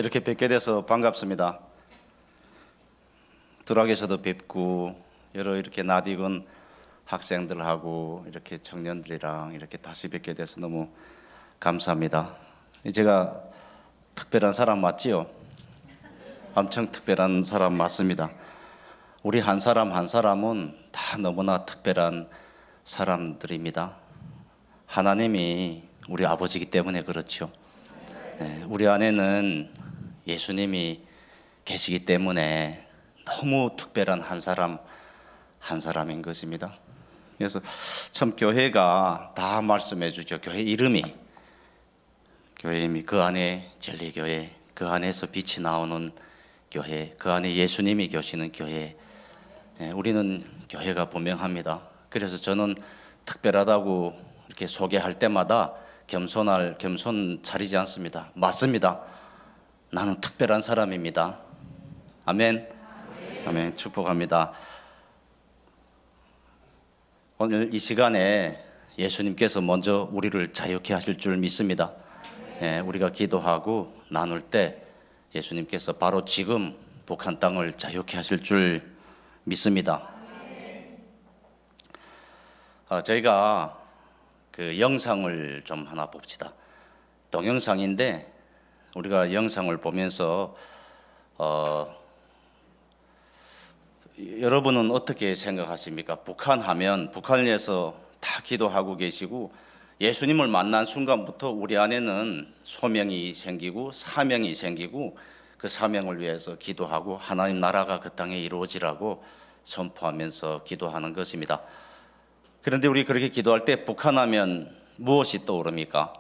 이렇게 뵙게 돼서 반갑습니다. 드락에서도 뵙고 여러 이렇게 낯익은 학생들하고 이렇게 청년들이랑 이렇게 다시 뵙게 돼서 너무 감사합니다. 제가 특별한 사람 맞지요? 엄청 특별한 사람 맞습니다. 우리 한 사람 한 사람은 다 너무나 특별한 사람들입니다. 하나님이 우리 아버지이기 때문에 그렇죠. 우리 안에는 예수님이 계시기 때문에 너무 특별한 한 사람인 것입니다. 그래서 참 교회가 다 말씀해 주죠. 교회 이름이 그 안에 진리교회, 그 안에서 빛이 나오는 교회, 그 안에 예수님이 계시는 교회. 우리는 교회가 분명합니다. 그래서 저는 특별하다고 이렇게 소개할 때마다 겸손 차리지 않습니다. 맞습니다. 나는 특별한 사람입니다. 아멘. 아멘. 축복합니다. 오늘 이 시간에 예수님께서 먼저 우리를 자유케 하실 줄 믿습니다. 우리가 기도하고 나눌 때 예수님께서 바로 지금 북한 땅을 자유케 하실 줄 믿습니다. 저희가 그 영상을 좀 하나 봅시다. 동영상인데 우리가 영상을 보면서 여러분은 어떻게 생각하십니까? 북한하면 북한에서 다 기도하고 계시고 예수님을 만난 순간부터 우리 안에는 소명이 생기고 사명이 생기고 그 사명을 위해서 기도하고 하나님 나라가 그 땅에 이루어지라고 선포하면서 기도하는 것입니다. 그런데 우리 그렇게 기도할 때 북한하면 무엇이 떠오릅니까?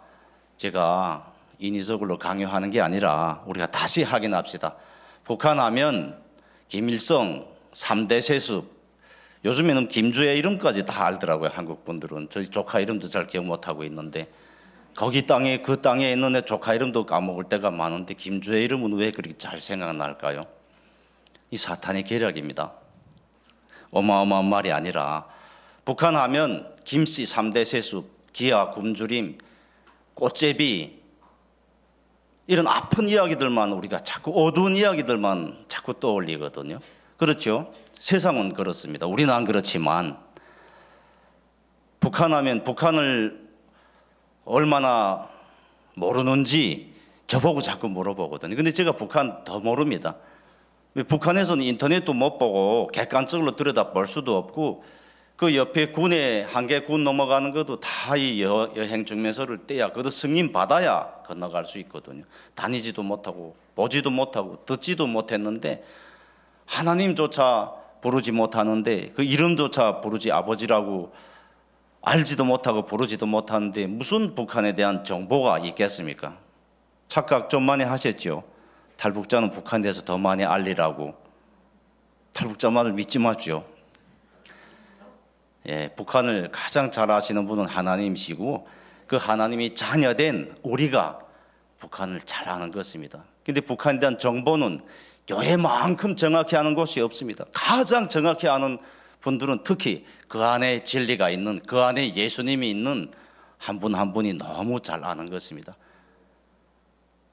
제가 인위적으로 강요하는 게 아니라 우리가 다시 확인합시다. 북한하면 김일성 3대 세습, 요즘에는 김주의 이름까지 다 알더라고요. 한국 분들은. 저희 조카 이름도 잘 기억 못하고 있는데 거기 땅에 그 땅에 있는 애 조카 이름도 까먹을 때가 많은데 김주의 이름은 왜 그렇게 잘 생각날까요? 이 사탄의 계략입니다. 어마어마한 말이 아니라 북한 하면 김씨 3대 세습, 기아, 굶주림, 꽃제비 이런 아픈 이야기들만 우리가 자꾸 어두운 이야기들만 자꾸 떠올리거든요. 그렇죠? 세상은 그렇습니다. 우리는 안 그렇지만 북한 하면 북한을 얼마나 모르는지 저보고 자꾸 물어보거든요. 근데 제가 북한 더 모릅니다. 북한에서는 인터넷도 못 보고 객관적으로 들여다볼 수도 없고 그 옆에 군에 한개 군 넘어가는 것도 다 이 여행 증명서를 떼야 그것도 승인 받아야 건너갈 수 있거든요. 다니지도 못하고 보지도 못하고 듣지도 못했는데 하나님조차 부르지 못하는데 그 이름조차 부르지 아버지라고 알지도 못하고 부르지도 못하는데 무슨 북한에 대한 정보가 있겠습니까? 착각 좀 많이 하셨죠? 탈북자는 북한에 대해서 더 많이 알리라고. 탈북자 말을 믿지 마십시오. 북한을 가장 잘 아시는 분은 하나님이시고 그 하나님이 자녀된 우리가 북한을 잘 아는 것입니다. 근데 북한에 대한 정보는 교회만큼 정확히 아는 곳이 없습니다. 가장 정확히 아는 분들은 특히 그 안에 진리가 있는 그 안에 예수님이 있는 한 분 한 분이 너무 잘 아는 것입니다.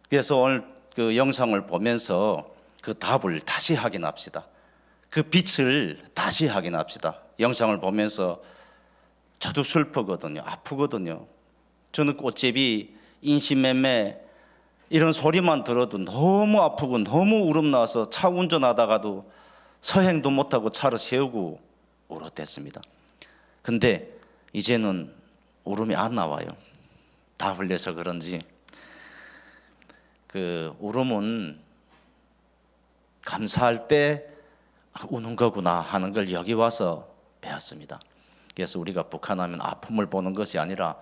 그래서 오늘 그 영상을 보면서 그 답을 다시 확인합시다. 그 빛을 다시 확인합시다. 영상을 보면서 저도 슬프거든요. 아프거든요. 저는 꽃제비, 인신매매 이런 소리만 들어도 너무 아프고 너무 울음 나서 차 운전하다가도 서행도 못하고 차를 세우고 울었댔습니다. 근데 이제는 울음이 안 나와요. 다 흘려서 그런지. 그 울음은 감사할 때 우는 거구나 하는 걸 여기 와서 배웠습니다. 그래서 우리가 북한하면 아픔을 보는 것이 아니라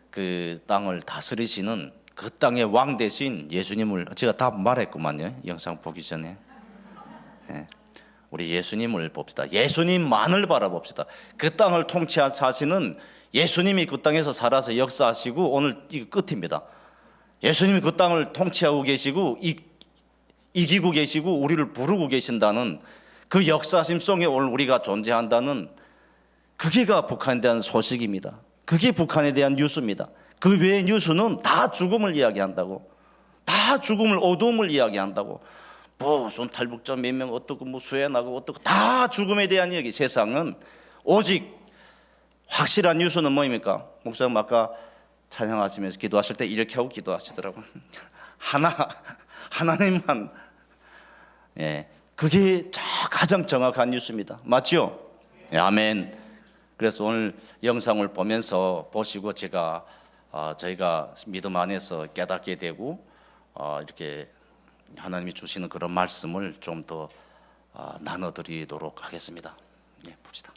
그 땅을 다스리시는 그 땅의 왕 대신 예수님을 제가 다 말했구만요. 영상 보기 전에. 우리 예수님을 봅시다. 예수님만을 바라봅시다. 그 땅을 통치하시는 예수님이 그 땅에서 살아서 역사하시고 오늘 이거 끝입니다. 예수님이 그 땅을 통치하고 계시고 이기고 계시고 우리를 부르고 계신다는 그 역사심 속에 오늘 우리가 존재한다는 그게가 북한에 대한 소식입니다. 그게 북한에 대한 뉴스입니다. 그 외의 뉴스는 다 죽음을 이야기한다고, 다 다 죽음을, 어두움을 이야기한다고. 무슨 탈북자 몇 명 어떻고 뭐 수해 나고 어떻고 다 죽음에 대한 이야기. 세상은 오직 확실한 뉴스는 뭐입니까? 목사님 아까 찬양하시면서 기도하실 때 이렇게 하고 기도하시더라고요. 하나님만. 예, 그게 가장 정확한 뉴스입니다. 맞죠? 예, 아멘. 그래서 오늘 영상을 보시고 저희가 믿음 안에서 깨닫게 되고 이렇게 하나님이 주시는 그런 말씀을 좀 더 나눠드리도록 하겠습니다. 예, 봅시다.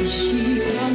시간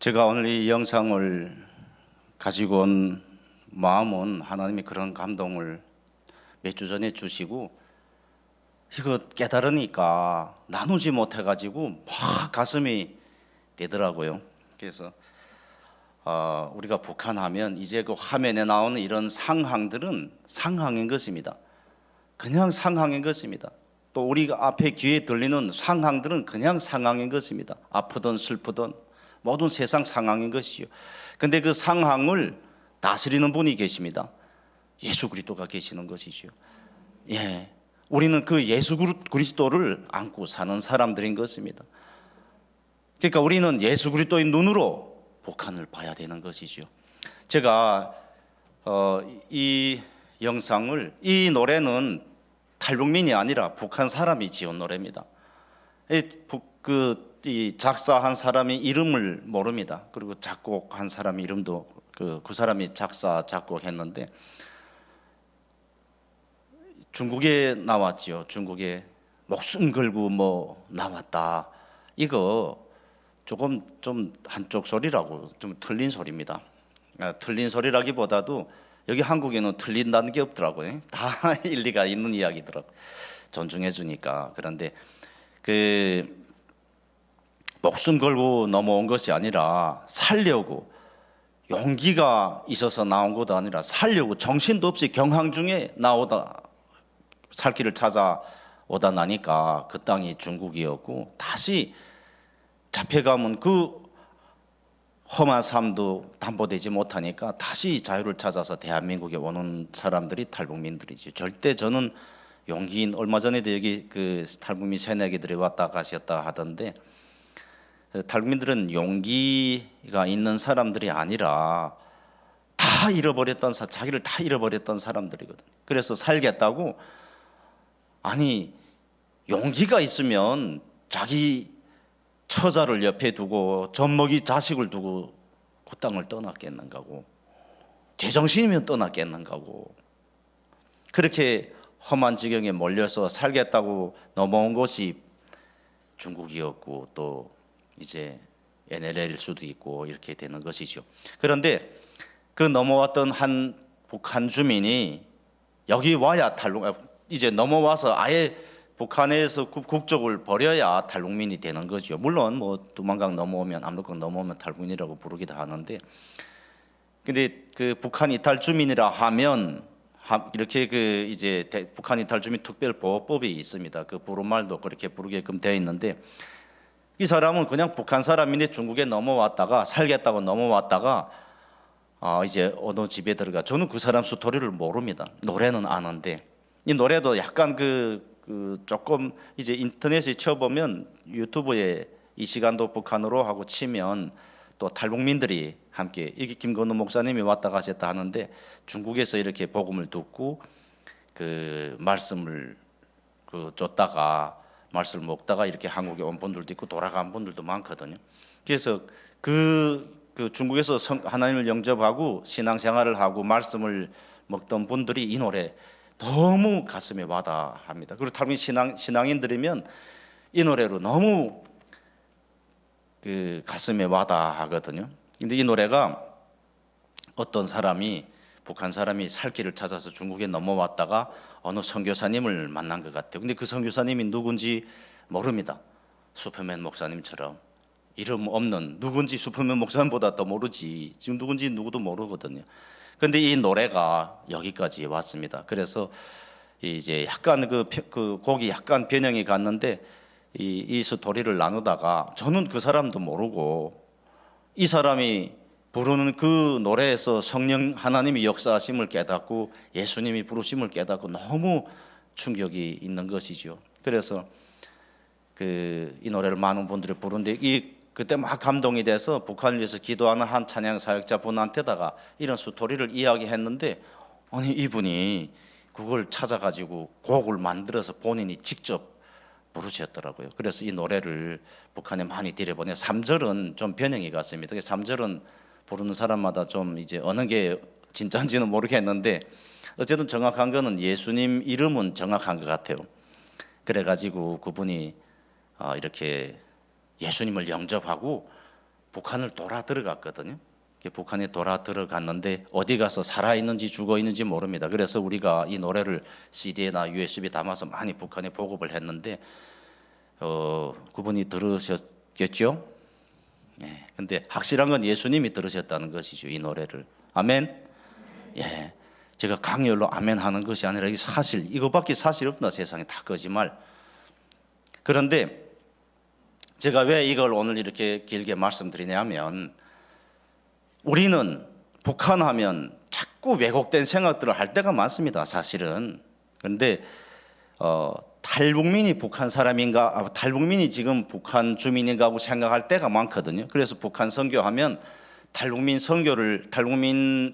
제가 오늘 이 영상을 가지고 온 마음은 하나님이 그런 감동을 몇 주 전에 주시고 이거 깨달으니까 나누지 못해가지고 막 가슴이 되더라고요. 그래서 우리가 북한하면 이제 그 화면에 나오는 이런 상황들은 상황인 것입니다. 그냥 상황인 것입니다. 또 우리가 앞에 귀에 들리는 상황들은 그냥 상황인 것입니다. 아프든 슬프든 모든 세상 상황인 것이요. 근데 그 상황을 다스리는 분이 계십니다. 예수 그리스도가 계시는 것이죠. 예, 우리는 그 예수 그리스도를 안고 사는 사람들인 것입니다. 그러니까 우리는 예수 그리스도의 눈으로 북한을 봐야 되는 것이죠. 제가 이 영상을, 이 노래는 탈북민이 아니라 북한 사람이 지은 노래입니다. 이 작사한 사람이 이름을 모릅니다. 그리고 작곡한 사람 이름도 그 사람이 작사 작곡했는데 중국에 나왔죠. 중국에 목숨 걸고 뭐 나왔다. 이거 조금 좀 한쪽 소리라고 좀 틀린 소리입니다. 틀린 소리라기보다도 여기 한국에는 틀린다는 게 없더라고요. 다 일리가 있는 이야기더라고요. 존중해 주니까. 그런데 그 목숨 걸고 넘어온 것이 아니라 살려고, 용기가 있어서 나온 것도 아니라 살려고 정신도 없이 경항 중에 나오다 살 길을 찾아오다 나니까 그 땅이 중국이었고, 다시 잡혀가면 그 험한 삶도 담보되지 못하니까 다시 자유를 찾아서 대한민국에 오는 사람들이 탈북민들이죠. 절대 저는 용기인, 얼마 전에도 여기 그 탈북민 새내기들이 왔다 가셨다 하던데, 탈북민들은 용기가 있는 사람들이 아니라 다 잃어버렸던, 자기를 다 잃어버렸던 사람들이거든요. 그래서 살겠다고, 아니 용기가 있으면 자기 처자를 옆에 두고 젖먹이 자식을 두고 그 땅을 떠났겠는가고, 제정신이면 떠났겠는가고, 그렇게 험한 지경에 몰려서 살겠다고 넘어온 곳이 중국이었고 또 이제 NLL일 수도 있고 이렇게 되는 것이죠. 그런데 그 넘어왔던 한 북한 주민이 여기 와야 이제 넘어와서 아예 북한에서 국적을 버려야 탈북민이 되는 거죠. 물론 뭐 두만강 넘어오면, 압록강 넘어오면 탈북민이라고 부르기도 하는데, 근데 그 북한 이탈 주민이라 하면 이렇게 그 이제 북한 이탈 주민 특별보호법이 있습니다. 그 부르말도 그렇게 부르게끔 되어 있는데, 이 사람은 그냥 북한 사람인데 중국에 넘어왔다가 살겠다고 넘어왔다가 이제 어느 집에 들어가, 저는 그 사람 스토리를 모릅니다. 노래는 아는데, 이 노래도 약간 조금 이제 인터넷에 쳐보면, 유튜브에 이 시간도 북한으로 하고 치면 또 탈북민들이 함께, 이게 김건우 목사님이 왔다 가셨다 하는데 중국에서 이렇게 복음을 듣고 그 말씀을 줬다가 말씀을 먹다가 이렇게 한국에 온 분들도 있고 돌아간 분들도 많거든요. 그래서 그 중국에서 하나님을 영접하고 신앙생활을 하고 말씀을 먹던 분들이 이 노래 너무 가슴에 와닿습니다. 그리고 탈북민 신앙인들이면 이 노래로 너무 그 가슴에 와닿거든요. 근데 이 노래가 어떤 사람이, 북한 사람이 살 길을 찾아서 중국에 넘어왔다가 어느 선교사님을 만난 것 같아요. 근데 그 선교사님이 누군지 모릅니다. 슈퍼맨 목사님처럼 이름 없는, 누군지 슈퍼맨 목사님보다 더 모르지, 지금 누군지 누구도 모르거든요. 근데 이 노래가 여기까지 왔습니다. 그래서 이제 약간 그 곡이 약간 변형이 갔는데 이 스토리를 나누다가 저는 그 사람도 모르고 이 사람이 부르는 그 노래에서 성령 하나님이 역사하심을 깨닫고 예수님이 부르심을 깨닫고 너무 충격이 있는 것이죠. 그래서 이 노래를 많은 분들이 부르는데 그때 막 감동이 돼서 북한을 위해서 기도하는 한 찬양 사역자 분한테다가 이런 스토리를 이야기했는데, 아니 이분이 그걸 찾아가지고 곡을 만들어서 본인이 직접 부르셨더라고요. 그래서 이 노래를 북한에 많이 들여보내. 3절은 좀 변형이 갔습니다. 3절은 부르는 사람마다 좀 이제 어느 게 진짜인지는 모르겠는데 어쨌든 정확한 거는 예수님 이름은 정확한 것 같아요. 그래가지고 그분이 이렇게 예수님을 영접하고 북한을 돌아 들어갔거든요. 북한에 돌아 들어갔는데 어디 가서 살아 있는지 죽어 있는지 모릅니다. 그래서 우리가 이 노래를 CD나 USB 담아서 많이 북한에 보급을 했는데 그분이 들으셨겠죠? 예. 근데 확실한 건 예수님이 들으셨다는 것이죠. 이 노래를. 아멘. 예. 제가 강열로 아멘 하는 것이 아니라 이 사실, 이거밖에 사실 없나, 세상에. 다 거짓말. 그런데 제가 왜 이걸 오늘 이렇게 길게 말씀드리냐면, 우리는 북한 하면 자꾸 왜곡된 생각들을 할 때가 많습니다, 사실은. 그런데 탈북민이 북한 사람인가, 탈북민이 지금 북한 주민인가 하고 생각할 때가 많거든요. 그래서 북한 선교하면 탈북민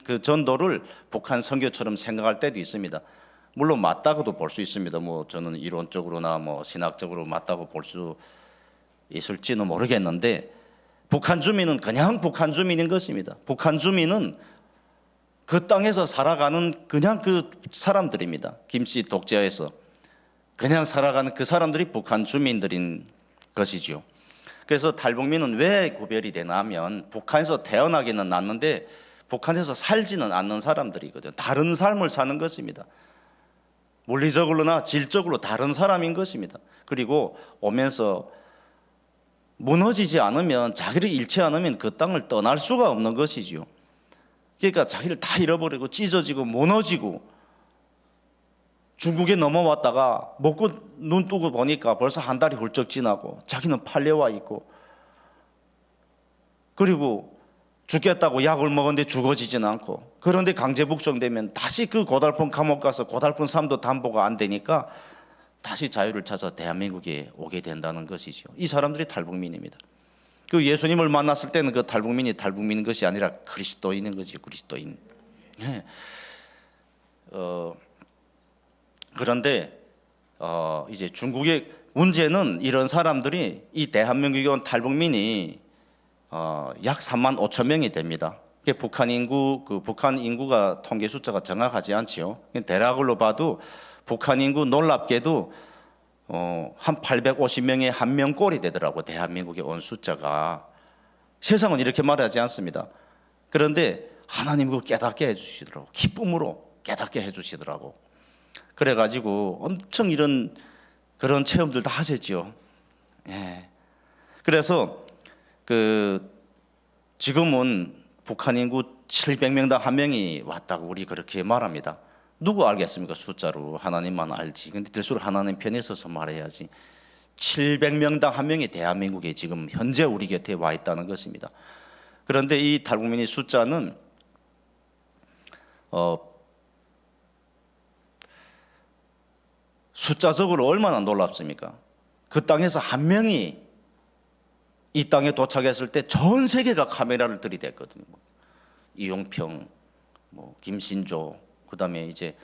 그 전도를 북한 선교처럼 생각할 때도 있습니다. 물론 맞다고도 볼 수 있습니다. 뭐 저는 이론적으로나 뭐 신학적으로 맞다고 볼 수 있을지는 모르겠는데, 북한 주민은 그냥 북한 주민인 것입니다. 북한 주민은 그 땅에서 살아가는 그냥 그 사람들입니다. 김씨 독재에서 그냥 살아가는 그 사람들이 북한 주민들인 것이죠. 그래서 탈북민은 왜 구별이 되나 하면, 북한에서 태어나기는 났는데 북한에서 살지는 않는 사람들이거든요. 다른 삶을 사는 것입니다. 물리적으로나 질적으로 다른 사람인 것입니다. 그리고 오면서 무너지지 않으면, 자기를 잃지 않으면 그 땅을 떠날 수가 없는 것이죠. 그러니까 자기를 다 잃어버리고 찢어지고 무너지고, 중국에 넘어왔다가 먹고 눈 뜨고 보니까 벌써 한 달이 훌쩍 지나고 자기는 팔려와 있고, 그리고 죽겠다고 약을 먹었는데 죽어지진 않고, 그런데 강제 북송되면 다시 그 고달픈 감옥 가서 고달픈 삶도 담보가 안 되니까 다시 자유를 찾아 대한민국에 오게 된다는 것이죠. 이 사람들이 탈북민입니다. 그 예수님을 만났을 때는 그 탈북민이 탈북민인 것이 아니라 그리스도인인 거지, 그리스도인. 네. 그런데 이제 중국의 문제는, 이런 사람들이, 이 대한민국에 온 탈북민이 약 3만 5천 명이 됩니다. 북한 인구가 통계 숫자가 정확하지 않지요. 대략으로 봐도 북한 인구 놀랍게도 한 850명에 한 명꼴이 되더라고, 대한민국에 온 숫자가. 세상은 이렇게 말하지 않습니다. 그런데 하나님 그거 깨닫게 해주시더라고. 기쁨으로 깨닫게 해주시더라고. 그래가지고 엄청 그런 체험들 다 하셨죠. 예. 그래서 지금은 북한 인구 700명당 한 명이 왔다고 우리 그렇게 말합니다. 누구 알겠습니까? 숫자로. 하나님만 알지. 근데 될수록 하나님 편에 서서 말해야지. 700명당 한 명이 대한민국에 지금 현재 우리 곁에 와 있다는 것입니다. 그런데 이 탈북민의 숫자는 숫자적으로 얼마나 놀랍습니까? 그 땅에서 한 명이 이 땅에 도착했을 때 전 세계가 카메라를 들이댔거든요. 이용평, 김신조, 그다음에 이제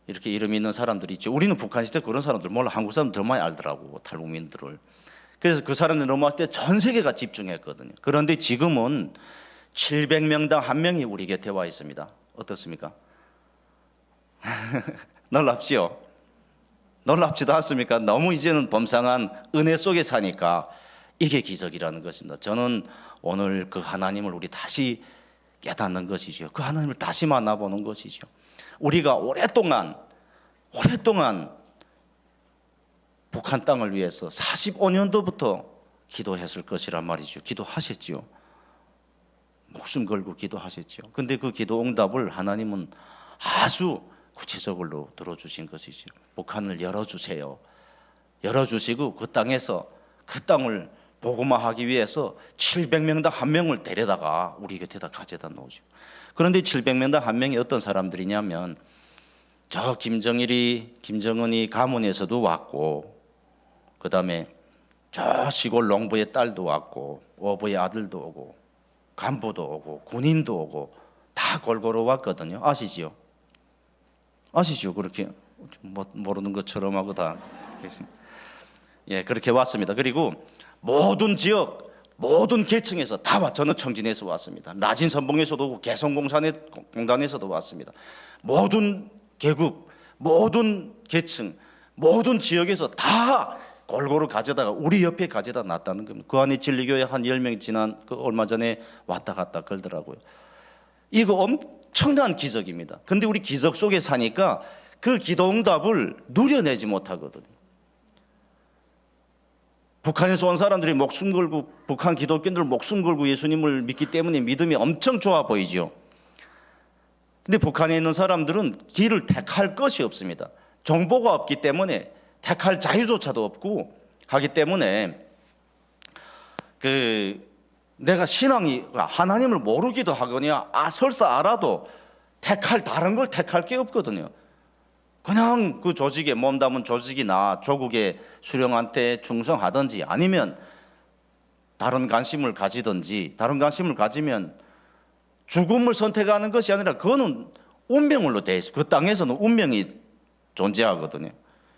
이렇게 이름 있는 사람들이 있죠. 우리는 북한 시대 그런 사람들 몰라. 한국 사람들 더 많이 알더라고, 탈북민들을. 그래서 그 사람들 넘어왔을 때 전 세계가 집중했거든요. 그런데 지금은 700명당 한 명이 우리 곁에 와 있습니다. 어떻습니까? 놀랍지요? 놀랍지도 않습니까? 너무 이제는 범상한 은혜 속에 사니까 이게 기적이라는 것입니다. 저는 오늘 그 하나님을 우리 다시 깨닫는 것이죠. 그 하나님을 다시 만나보는 것이죠. 우리가 오랫동안 북한 땅을 위해서 45년도부터 기도했을 것이란 말이죠. 기도하셨지요. 목숨 걸고 기도하셨죠. 근데 그 기도 응답을 하나님은 아주 구체적으로 들어주신 것이죠. 북한을 열어주세요. 열어주시고 그 땅에서 그 땅을 복음화하기 위해서 700명당 한 명을 데려다가 우리 곁에다 가져다 놓으죠. 그런데 700명당 한 명이 어떤 사람들이냐면, 저 김정은이 가문에서도 왔고, 그 다음에 저 시골 농부의 딸도 왔고, 어부의 아들도 오고, 간부도 오고, 군인도 오고, 다 골고루 왔거든요. 아시지요? 아시죠? 그렇게 모르는 것처럼 하고 다 계십니다. 예, 그렇게 왔습니다. 그리고 모든 지역, 모든 계층에서 다 왔. 저는 청진에서 왔습니다. 나진 선봉에서도 오고 개성공단에서도 왔습니다. 모든 계급, 모든 계층, 모든 지역에서 다 골고루 가져다가 우리 옆에 가져다 놨다는 겁니다. 그 안에 진리교회 한 10명 지난 얼마 전에 왔다 갔다 걸더라고요. 이거 엄청난 기적입니다. 근데 우리 기적 속에 사니까 그 기도응답을 누려내지 못하거든요. 북한에서 온 사람들이 목숨 걸고, 북한 기독교인들 목숨 걸고 예수님을 믿기 때문에 믿음이 엄청 좋아 보이죠. 근데 북한에 있는 사람들은 길을 택할 것이 없습니다. 정보가 없기 때문에 택할 자유조차도 없고 하기 때문에 내가 신앙이 하나님을 모르기도 하거나 설사 알아도 다른 걸 택할 게 없거든요. 그냥 그 조직에 몸담은 조직이나 조국의 수령한테 충성하든지 아니면 다른 관심을 가지든지, 다른 관심을 가지면 죽음을 선택하는 것이 아니라 그거는 운명으로 돼 있어요. 그 땅에서는 운명이 존재하거든요.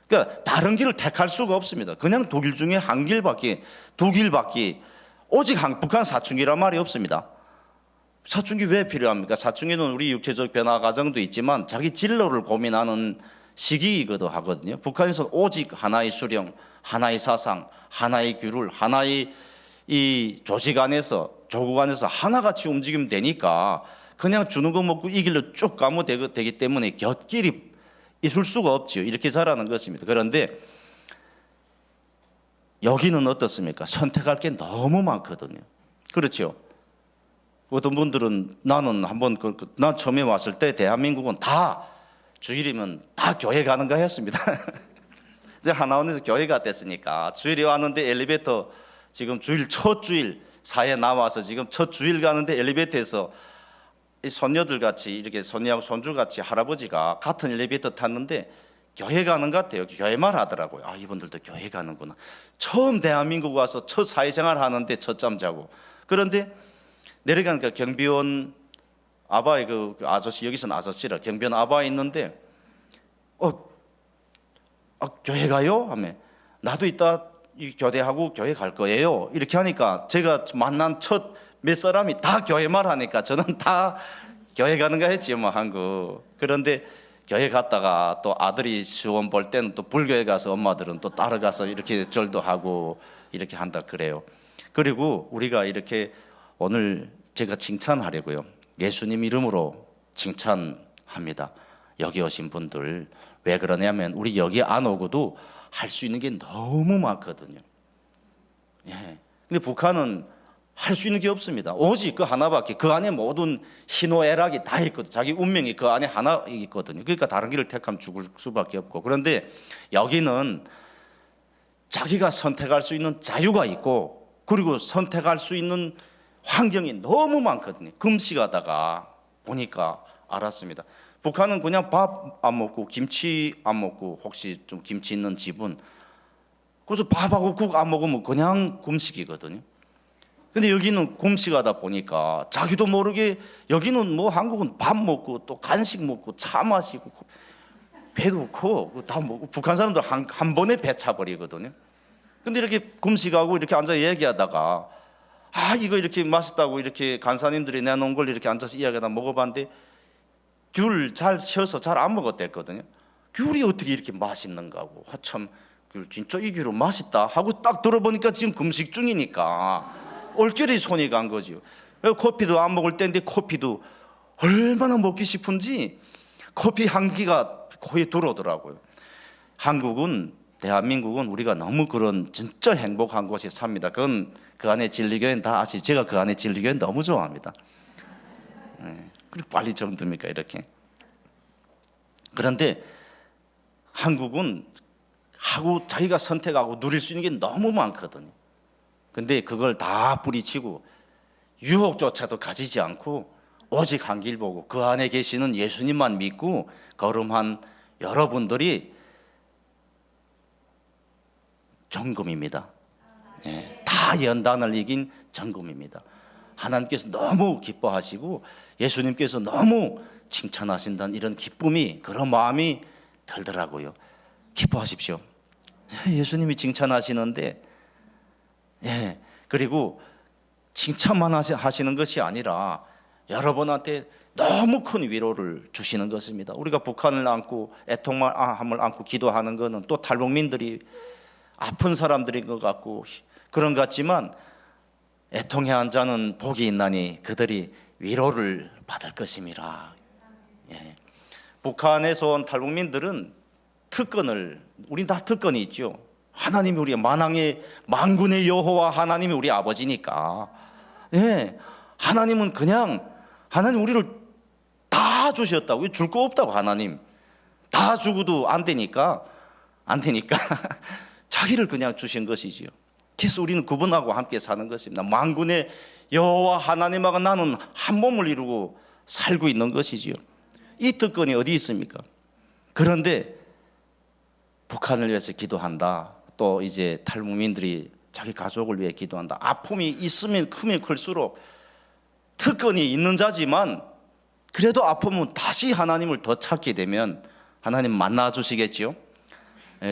그러니까 다른 길을 택할 수가 없습니다. 그냥 두 길 중에 한 길밖에, 두 길밖에, 오직 북한 사춘기란 말이 없습니다. 사춘기 왜 필요합니까? 사춘기는 우리 육체적 변화 과정도 있지만 자기 진로를 고민하는 시기이기도 하거든요. 북한에서는 오직 하나의 수령, 하나의 사상, 하나의 규율, 하나의 이 조직 안에서, 조국 안에서 하나같이 움직이면 되니까 그냥 주는 거 먹고 이 길로 쭉 가면 되기 때문에 곁길이 있을 수가 없죠. 이렇게 자라는 것입니다. 그런데 여기는 어떻습니까? 선택할 게 너무 많거든요. 그렇죠? 어떤 분들은 나는 난 처음에 왔을 때 대한민국은 다 주일이면 다 교회 가는가 했습니다. 이제 하나원에서 교회가 됐으니까 주일에 왔는데 엘리베이터 지금 첫 주일 사회 나와서 지금 첫 주일 가는데 엘리베이터에서 이 손녀들 같이 이렇게 손녀하고 손주 같이 할아버지가 같은 엘리베이터 탔는데 교회 가는 것 같아요. 교회 말 하더라고요. 아, 이분들도 교회 가는구나. 처음 대한민국 와서 첫 사회생활 하는데 첫잠 자고. 그런데 내려가니까 경비원 아바의 그 아저씨, 여기서는 아저씨라 경비원 아바 있는데 교회 가요? 하면 나도 이따 이 교대하고 교회 갈 거예요. 이렇게 하니까 제가 만난 첫 몇 사람이 다 교회 말 하니까 저는 다 교회 가는가 했지요, 뭐 한국. 그런데 교회 갔다가 또 아들이 시험 볼 때는 또 불교에 가서 엄마들은 또 따라가서 이렇게 절도 하고 이렇게 한다 그래요. 그리고 우리가 이렇게 오늘 제가 칭찬하려고요. 예수님 이름으로 칭찬합니다. 여기 오신 분들 왜 그러냐면 우리 여기 안 오고도 할 수 있는 게 너무 많거든요. 예. 근데 북한은 할 수 있는 게 없습니다. 오직 그 하나밖에, 그 안에 모든 희노애락이 다 있거든요. 자기 운명이 그 안에 하나 있거든요. 그러니까 다른 길을 택하면 죽을 수밖에 없고. 그런데 여기는 자기가 선택할 수 있는 자유가 있고, 그리고 선택할 수 있는 환경이 너무 많거든요. 금식하다가 보니까 알았습니다. 북한은 그냥 밥 안 먹고 김치 안 먹고, 혹시 좀 김치 있는 집은 그래서 밥하고 국 안 먹으면 그냥 금식이거든요. 근데 여기는 금식하다 보니까 자기도 모르게, 여기는 뭐 한국은 밥 먹고 또 간식 먹고 차 마시고 배도 커 다 먹고, 북한 사람들 한 번에 배 차버리거든요. 근데 이렇게 금식하고 이렇게 앉아 얘기하다가 이거 이렇게 맛있다고 이렇게 간사님들이 내놓은 걸 이렇게 앉아서 이야기하다 먹어봤는데 귤 잘 셔서 잘 안 먹었댔거든요. 귤이 어떻게 이렇게 맛있는가 하고, 참 진짜 이 귤은 맛있다 하고 딱 들어보니까 지금 금식 중이니까 얼결에 손이 간 거죠. 커피도 안 먹을 때인데 커피도 얼마나 먹기 싶은지 커피 향기가 코에 들어오더라고요. 한국은, 대한민국은 우리가 너무 그런 진짜 행복한 곳에 삽니다. 그건 그 안에 진리교회는 다 아시죠. 제가 그 안에 진리교회는 너무 좋아합니다. 그리고 빨리 정듭니까 이렇게. 그런데 한국은 자기가 선택하고 누릴 수 있는 게 너무 많거든요. 근데 그걸 다 뿌리치고 유혹조차도 가지지 않고 오직 한 길 보고 그 안에 계시는 예수님만 믿고 걸음한 여러분들이 정금입니다. 다 연단을 이긴 정금입니다. 하나님께서 너무 기뻐하시고 예수님께서 너무 칭찬하신다는 이런 기쁨이, 그런 마음이 들더라고요. 기뻐하십시오. 예수님이 칭찬하시는데, 그리고 칭찬만 하시는 것이 아니라 여러분한테 너무 큰 위로를 주시는 것입니다. 우리가 북한을 안고 애통함을 안고 기도하는 것은 또 탈북민들이 아픈 사람들인 것 같고 그런 것 같지만 애통해 한 자는 복이 있나니 그들이 위로를 받을 것임이라. 예. 북한에서 온 탈북민들은 특권을, 우린 다 특권이 있죠. 하나님이 우리 만군의 여호와 하나님이 우리 아버지니까. 예. 하나님은 하나님 우리를 다 주셨다고. 줄 거 없다고. 하나님 다 주고도 안 되니까 자기를 그냥 주신 것이지요. 그래서 우리는 그분하고 함께 사는 것입니다. 만군의 여호와 하나님하고 나는 한 몸을 이루고 살고 있는 것이지요. 이 특권이 어디 있습니까? 그런데 북한을 위해서 기도한다. 또 이제 탈북민들이 자기 가족을 위해 기도한다. 아픔이 있으면 크면 클수록 특권이 있는 자지만 그래도 아프면 다시 하나님을 더 찾게 되면 하나님 만나 주시겠지요.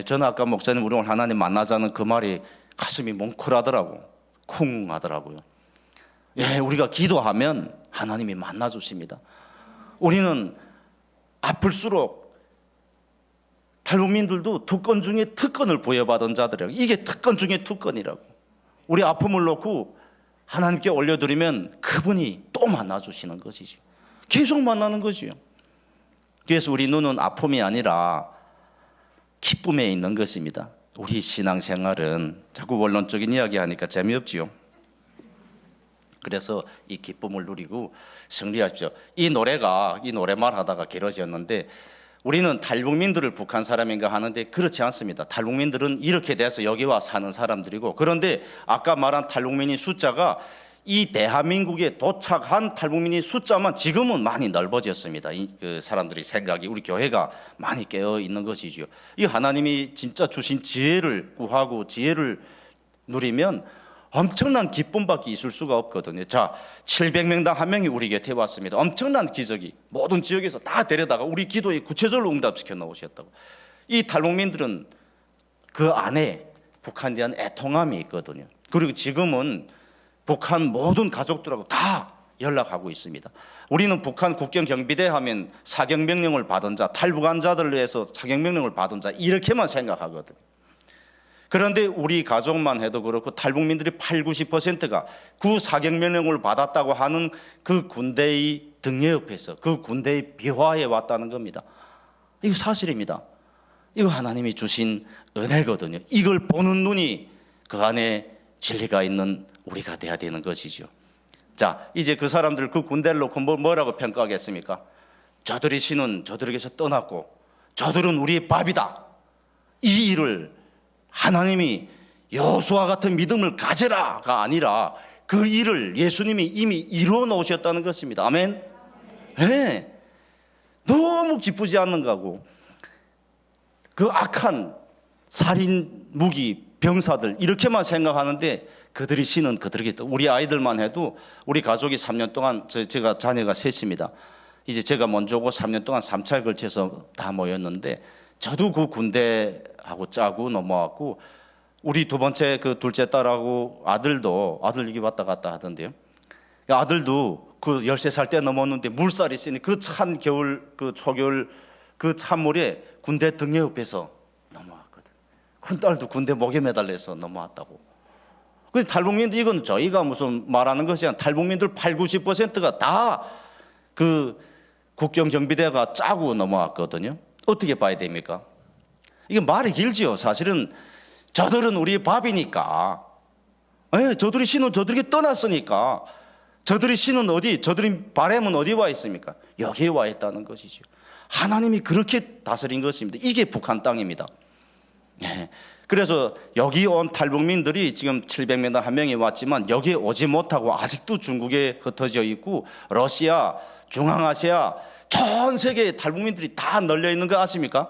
저는 아까 목사님 우리 오늘 하나님 만나자는 그 말이 가슴이 뭉클하더라고. 쿵 하더라고요. 예, 우리가 기도하면 하나님이 만나 주십니다. 우리는 아플수록 탈북민들도 특권 중에 특권을 부여받은 자들이라고. 이게 특권 중에 특권이라고. 우리 아픔을 놓고 하나님께 올려드리면 그분이 또 만나주시는 것이죠. 계속 만나는 것이요. 그래서 우리 눈은 아픔이 아니라 기쁨에 있는 것입니다. 우리 신앙생활은 자꾸 원론적인 이야기하니까 재미없지요. 그래서 이 기쁨을 누리고 승리하십시오. 이 노래말 하다가 길어졌는데 우리는 탈북민들을 북한 사람인가 하는데 그렇지 않습니다. 탈북민들은 이렇게 돼서 여기 와 사는 사람들이고, 그런데 아까 말한 탈북민의 숫자가 이 대한민국에 도착한 탈북민의 숫자만 지금은 많이 넓어졌습니다. 그 사람들이 생각이, 우리 교회가 많이 깨어 있는 것이지요. 이 하나님이 진짜 주신 지혜를 구하고 지혜를 누리면 엄청난 기쁨밖에 있을 수가 없거든요. 자, 700명당 한 명이 우리 곁에 왔습니다. 엄청난 기적이 모든 지역에서 다 데려다가 우리 기도에 구체적으로 응답시켜 놓으셨다고. 이 탈북민들은 그 안에 북한에 대한 애통함이 있거든요. 그리고 지금은 북한 모든 가족들하고 다 연락하고 있습니다. 우리는 북한 국경 경비대 하면 사경명령을 받은 자, 탈북한 자들을 위해서 사경명령을 받은 자 이렇게만 생각하거든요. 그런데 우리 가족만 해도 그렇고 탈북민들이 80~90%가 그 사경명령을 받았다고 하는 그 군대의 등에 옆에서 그 군대의 비화에 왔다는 겁니다. 이거 사실입니다. 이거 하나님이 주신 은혜거든요. 이걸 보는 눈이 그 안에 진리가 있는 우리가 돼야 되는 것이죠. 자, 이제 그 사람들 그 군대를 놓고 뭐라고 평가하겠습니까? 저들의 신은 저들에게서 떠났고 저들은 우리의 밥이다. 이 일을 하나님이 여호수아 같은 믿음을 가져라가 아니라 그 일을 예수님이 이미 이루어 놓으셨다는 것입니다. 아멘. 네. 너무 기쁘지 않는가고. 그 악한 살인 무기 병사들 이렇게만 생각하는데 그들이 신은 그들에게 있다. 우리 아이들만 해도 우리 가족이 3년 동안 제가 자녀가 셋입니다. 이제 제가 먼저고 3년 동안 3차에 걸쳐서 다 모였는데 저도 그 군대하고 짜고 넘어왔고 우리 두 번째 그 둘째 딸하고 아들 여기 왔다 갔다 하던데요. 아들도 그 13살 때 넘었는데 물살이 있으니 그 찬 겨울 그 초겨울 그 찬물에 군대 등에 옆에서 넘어왔거든. 큰 딸도 군대 목에 매달려서 넘어왔다고. 그 탈북민들 이건 저희가 무슨 말하는 것이 아니라 탈북민들 80~90%가 다 그 국경 경비대가 짜고 넘어왔거든요. 어떻게 봐야 됩니까? 이게 말이 길지요. 사실은 저들은 우리의 밥이니까. 저들이 신은 저들에게 떠났으니까. 저들이 신은 어디, 저들이 바람은 어디 와 있습니까? 여기에 와 있다는 것이죠. 하나님이 그렇게 다스린 것입니다. 이게 북한 땅입니다. 그래서 여기 온 탈북민들이 지금 700명 한 명이 왔지만 여기에 오지 못하고 아직도 중국에 흩어져 있고 러시아, 중앙아시아 전 세계에 탈북민들이 다 널려 있는 거 아십니까?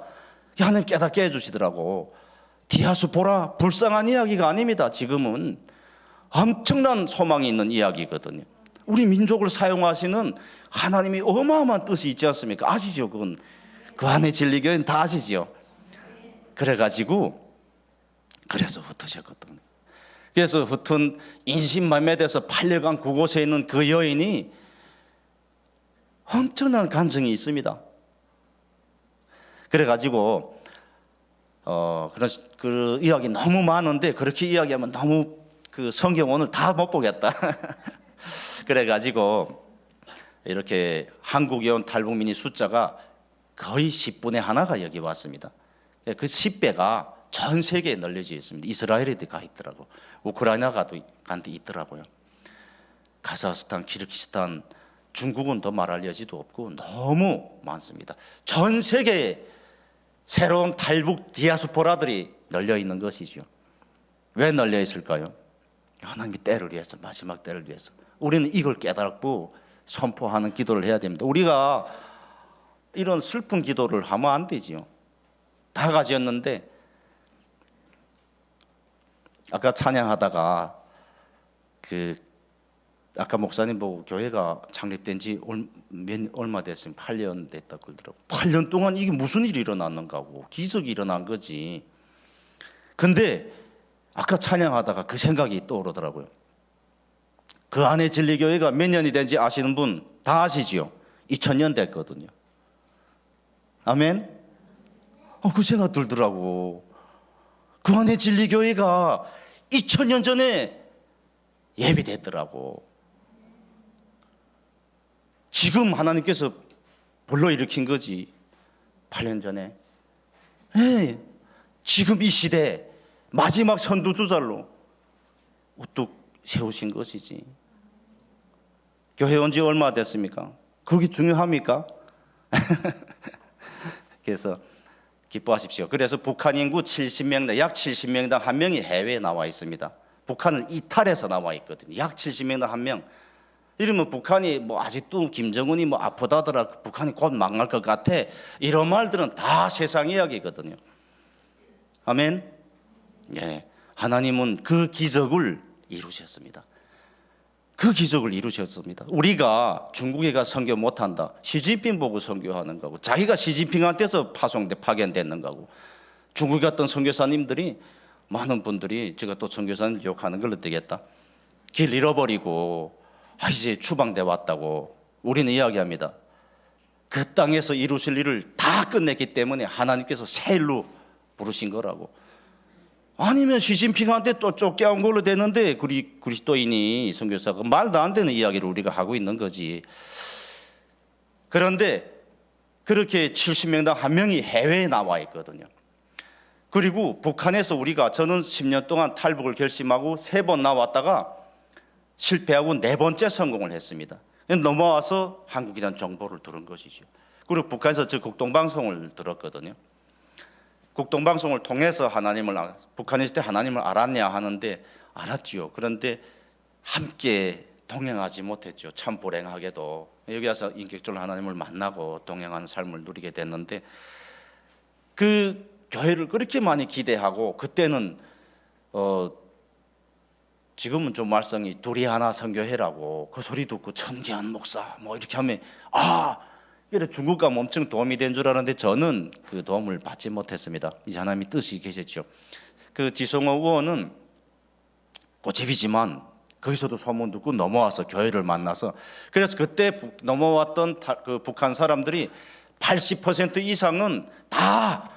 하나님 깨닫게 해주시더라고. 디아스포라 불쌍한 이야기가 아닙니다. 지금은 엄청난 소망이 있는 이야기거든요. 우리 민족을 사용하시는 하나님이 어마어마한 뜻이 있지 않습니까? 아시죠? 그건 그 안에 진리교회는 다 아시죠? 그래가지고 그래서 흩으셨거든요. 그래서 흩은 인신매매돼서 팔려간 그곳에 있는 그 여인이 엄청난 간증이 있습니다. 그래가지고 그런 그 이야기 너무 많은데 그렇게 이야기하면 너무 그 성경 오늘 다 못 보겠다. 그래가지고 이렇게 한국에 온 탈북민이 숫자가 거의 10분의 1가 여기 왔습니다. 그 10배가 전 세계에 널려져 있습니다. 이스라엘에도 가 있더라고, 우크라이나가도 간데 있더라고요. 카자흐스탄, 키르기스탄, 중국은 더 말할 여지도 없고 너무 많습니다. 전 세계에 새로운 탈북 디아스포라들이 널려 있는 것이죠. 왜 널려 있을까요? 하나님의 때를 위해서, 마지막 때를 위해서. 우리는 이걸 깨닫고 선포하는 기도를 해야 됩니다. 우리가 이런 슬픈 기도를 하면 안 되지요. 다 가졌는데 아까 찬양하다가 아까 목사님 보고 교회가 창립된 지 얼마 됐으면 8년 됐다 그러더라고요. 8년 동안 이게 무슨 일이 일어났는가 하고 기적이 일어난 거지. 근데 아까 찬양하다가 그 생각이 떠오르더라고요. 그 안에 진리교회가 몇 년이 된지 아시는 분 다 아시지요? 2000년 됐거든요. 아멘? 그 생각 들더라고. 그 안에 진리교회가 2000년 전에 예비됐더라고. 지금 하나님께서 불러일으킨 거지. 8년 전에. 네, 지금 이 시대 마지막 선두주자로 우뚝 세우신 것이지. 교회 온 지 얼마 됐습니까? 그게 중요합니까? 그래서 기뻐하십시오. 그래서 북한 인구 70명당 약 70명당 한 명이 해외에 나와 있습니다. 북한은 이탈해서 나와 있거든요. 약 70명당 한 명. 이러면 북한이 뭐 아직도 김정은이 뭐 아프다더라, 북한이 곧 망할 것 같아, 이런 말들은 다 세상 이야기거든요. 아멘. 예, 하나님은 그 기적을 이루셨습니다. 그 기적을 이루셨습니다. 우리가 중국에 가 선교 못한다, 시진핑 보고 선교하는 거고, 자기가 시진핑한테서 파견됐는 거고, 중국에 갔던 선교사님들이 많은 분들이, 제가 또 선교사님 욕하는 걸로 되겠다, 길 잃어버리고 이제 추방돼 왔다고 우리는 이야기합니다. 그 땅에서 이루실 일을 다 끝냈기 때문에 하나님께서 새 일로 부르신 거라고. 아니면 시진핑한테 또 쫓겨온 걸로 되는데 그리스도인이 선교사가 말도 안 되는 이야기를 우리가 하고 있는 거지. 그런데 그렇게 70명당 한 명이 해외에 나와 있거든요. 그리고 북한에서 저는 10년 동안 탈북을 결심하고 3번 나왔다가 실패하고 4번째 성공을 했습니다. 넘어와서 한국이라는 정보를 들은 것이죠. 그리고 북한에서 저 국동방송을 들었거든요. 국동방송을 통해서 북한에 있을 때 하나님을 알았냐 하는데 알았지요. 그런데 함께 동행하지 못했죠. 참 불행하게도. 여기 와서 인격적으로 하나님을 만나고 동행하는 삶을 누리게 됐는데, 그 교회를 그렇게 많이 기대하고, 그때는 지금은 좀 말썽이 둘이 하나 선교회라고, 그 소리 듣고 천기한 목사 뭐 이렇게 하면 그래 중국 가면 엄청 도움이 된 줄 알았는데 저는 그 도움을 받지 못했습니다. 이제 하나님의 뜻이 계셨죠. 그 지성호 의원은 고집이지만 거기서도 소문 듣고 넘어와서 교회를 만나서, 그래서 그때 넘어왔던 그 북한 사람들이 80% 이상은 다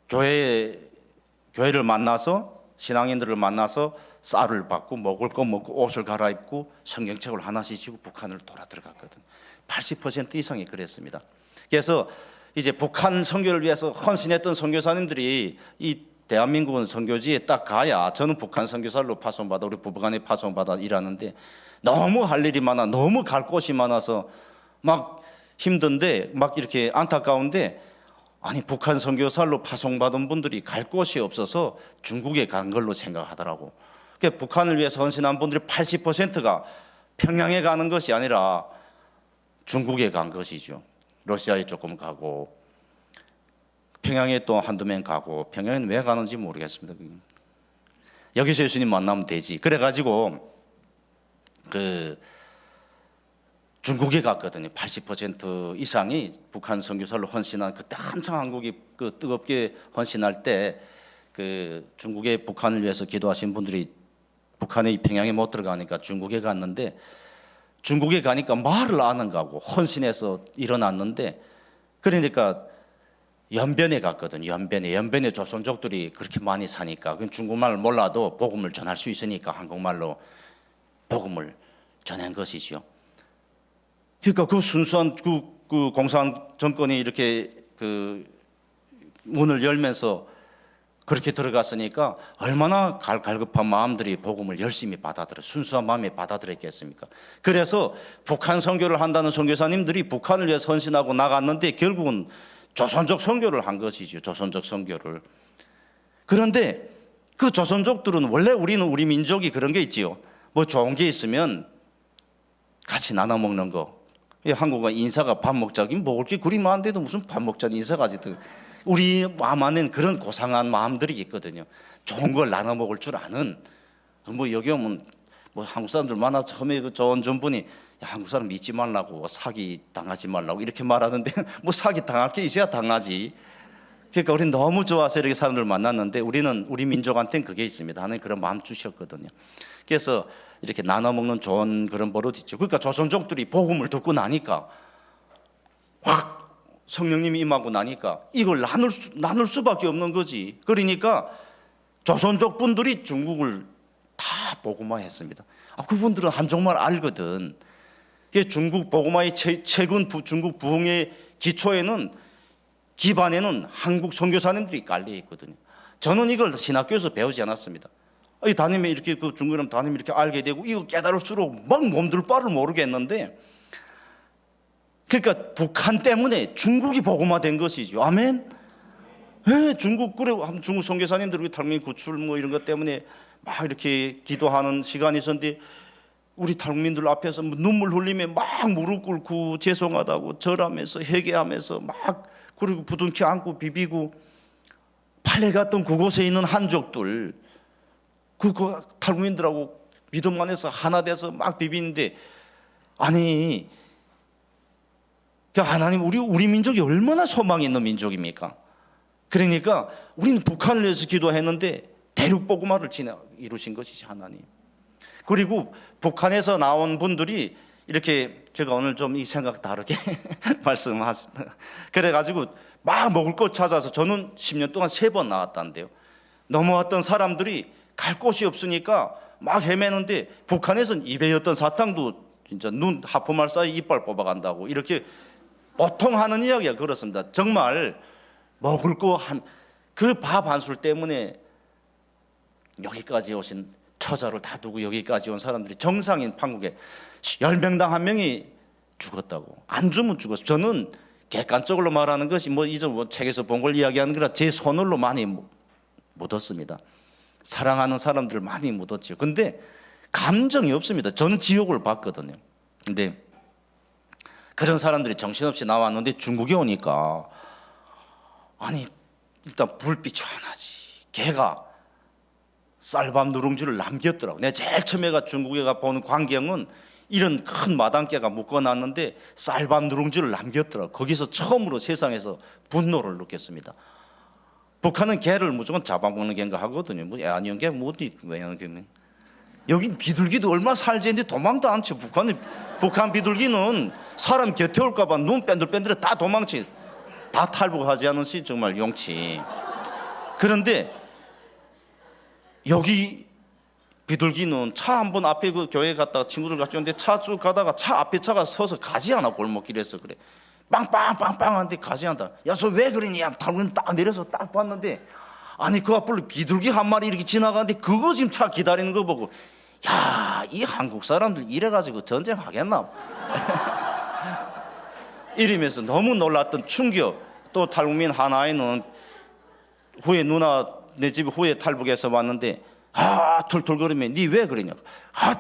교회를 만나서, 신앙인들을 만나서 쌀을 받고 먹을 거 먹고 옷을 갈아입고 성경책을 하나씩 지고 북한을 돌아 들어갔거든요. 80% 이상이 그랬습니다. 그래서 이제 북한 선교를 위해서 헌신했던 선교사님들이 이 대한민국은 선교지에 딱 가야, 저는 북한 선교사로 파송받아, 우리 부부간에 파송받아 일하는데 너무 할 일이 많아, 너무 갈 곳이 많아서 막 힘든데, 막 이렇게 안타까운데, 아니 북한 선교사로 파송받은 분들이 갈 곳이 없어서 중국에 간 걸로 생각하더라고. 그러니까 북한을 위해서 헌신한 분들이 80%가 평양에 가는 것이 아니라 중국에 간 것이죠. 러시아에 조금 가고, 평양에 또 한두 명 가고, 평양에는 왜 가는지 모르겠습니다. 여기서 예수님 만나면 되지. 그래가지고 중국에 갔거든요. 80% 이상이 북한 선교사로 헌신한, 그때 한창 한국이 뜨겁게 헌신할 때 중국에 북한을 위해서 기도하신 분들이 북한의 평양에 못 들어가니까 중국에 갔는데, 중국에 가니까 말을 안 하고 헌신해서 일어났는데, 그러니까 연변에 갔거든요. 연변에 조선족들이 그렇게 많이 사니까 그럼 중국말을 몰라도 복음을 전할 수 있으니까 한국말로 복음을 전한 것이죠. 그러니까 그 순수한 그 공산 정권이 이렇게 그 문을 열면서 그렇게 들어갔으니까 얼마나 갈급한 마음들이 복음을 열심히 받아들여 순수한 마음에 받아들였겠습니까? 그래서 북한 선교를 한다는 선교사님들이 북한을 위해 헌신하고 나갔는데 결국은 조선족 선교를 한 것이죠. 조선족 선교를. 그런데 그 조선족들은 원래 우리 민족이 그런 게 있지요. 뭐 좋은 게 있으면 같이 나눠 먹는 거. 한국은 인사가 밥 먹자기 먹을 게 그리 많은데도 무슨 밥 먹자니 인사까지. 우리 마음 안에는 그런 고상한 마음들이 있거든요. 좋은 걸 나눠 먹을 줄 아는. 뭐 여기 오면 뭐 한국 사람들 많아. 처음에 그 좋은 분이 야, 한국 사람 믿지 말라고 사기 당하지 말라고 이렇게 말하는데 뭐 사기 당할 게 있어야 당하지. 그러니까 우리는 너무 좋아서 이렇게 사람들 만났는데 우리 민족한테는 그게 있습니다. 하나님 그런 마음 주셨거든요. 그래서 이렇게 나눠 먹는 좋은 그런 버릇 있죠. 그러니까 조선족들이 복음을 듣고 나니까 확 성령님이 임하고 나니까 이걸 나눌 수밖에 없는 거지. 그러니까 조선족 분들이 중국을 다 복음화했습니다. 그분들은 한정말 알거든. 중국 복음화의 최근 중국 부흥의 기반에는 한국 선교사님들이 깔려 있거든요. 저는 이걸 신학교에서 배우지 않았습니다. 담임이 이렇게 그 중국이랑 담임이 이렇게 알게 되고 이거 깨달을수록 막 몸둘 바를 모르겠는데, 그러니까 북한 때문에 중국이 복음화된 것이죠. 아멘. 네, 중국 선교사님들 탈북민 구출 뭐 이런 것 때문에 막 이렇게 기도하는 시간이 있었는데 우리 탈북민들 앞에서 눈물 흘리며 막 무릎 꿇고 죄송하다고 절하면서 회개하면서 막 그리고 부둥켜 안고 비비고 팔레 갔던 그곳에 있는 한족들 그 탈북민들하고 믿음 안에서 하나 돼서 막 비비는데, 아니 하나님 우리 민족이 얼마나 소망이 있는 민족입니까? 그러니까 우리는 북한을 위해서 기도했는데 대륙 복음화를 이루신 것이지 하나님. 그리고 북한에서 나온 분들이 이렇게 제가 오늘 좀 이 생각 다르게 말씀하셨다. 그래가지고 막 먹을 것 찾아서 저는 10년 동안 3번 나왔다는데요. 넘어왔던 사람들이 갈 곳이 없으니까 막 헤매는데 북한에서는 입에였던 사탕도 진짜 눈 하프말 사이 이빨 뽑아간다고 이렇게 보통 하는 이야기가 그렇습니다. 정말 먹을 거 그 밥 한 술 때문에 여기까지 오신 처자를 다 두고 여기까지 온 사람들이 정상인 판국에 10명당 1명이 죽었다고. 안 주면 죽었어. 저는 객관적으로 말하는 것이 이전 책에서 본 걸 이야기하는 거라 제 손으로 많이 묻었습니다. 사랑하는 사람들 많이 묻었죠. 근데 감정이 없습니다. 저는 지옥을 봤거든요. 근데 그런 사람들이 정신없이 나왔는데 중국에 오니까 아니 일단 불빛이 하나지. 걔가 쌀밥 누룽지를 남겼더라고. 내가 제일 처음에 중국에 가 보는 광경은 이런 큰 마당깨가 묶어놨는데 쌀밥 누룽지를 남겼더라고. 거기서 처음으로 세상에서 분노를 느꼈습니다. 북한은 개를 무조건 잡아먹는 개인가 하거든요. 애완용 개 어디 외양 개는. 여긴 비둘기도 얼마 살지는데 도망도 안 쳐. 북한 비둘기는 사람 곁에 올까봐 눈 뺀들뺀들해 다 도망치. 다 탈북하지 않은 시 정말 용치. 그런데 여기 비둘기는 차 한 번 앞에 그 교회 갔다가 친구들 같이 오는데 차 쭉 가다가 차 앞에 차가 서서 가지 않아. 골목길에서 그래. 빵빵빵빵 하는데 가지 않다. 야, 저 왜 그러냐? 탈북민 딱 내려서 딱 봤는데 아니 그 앞으로 비둘기 한 마리 이렇게 지나가는데 그거 지금 차 기다리는 거 보고 야, 이 한국 사람들 이래가지고 전쟁 하겠나? 이러면서 너무 놀랐던 충격. 또 탈북민 하나에는 후에 누나 내 집 후에 탈북해서 왔는데 툴툴거리면 니 왜 그러냐고.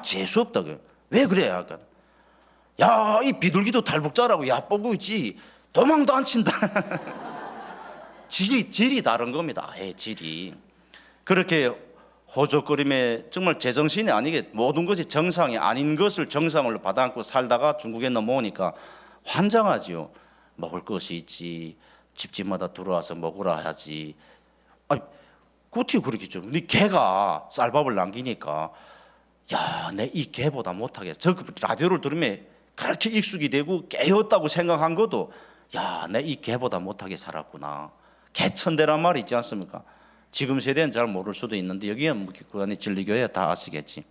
재수없다. 왜 그래? 약간. 야, 이 비둘기도 탈북자라고 얕보고 있지. 도망도 안 친다. 질이 다른 겁니다. 질이. 그렇게 호적거림에 정말 제정신이 아니게 모든 것이 정상이 아닌 것을 정상으로 받아안고 살다가 중국에 넘어오니까 환장하지요. 먹을 것이 있지. 집집마다 들어와서 먹으라 하지. 어떻게 그렇게 좀. 근데 개가 쌀밥을 남기니까 야, 내 이 개보다 못하겠어. 저 라디오를 들으면 그렇게 익숙이 되고 깨었다고 생각한 것도 야, 내 이 개보다 못하게 살았구나. 개천대란 말이 있지 않습니까? 지금 세대는 잘 모를 수도 있는데 여기는 뭐 그 안에 진리교회 다 아시겠지.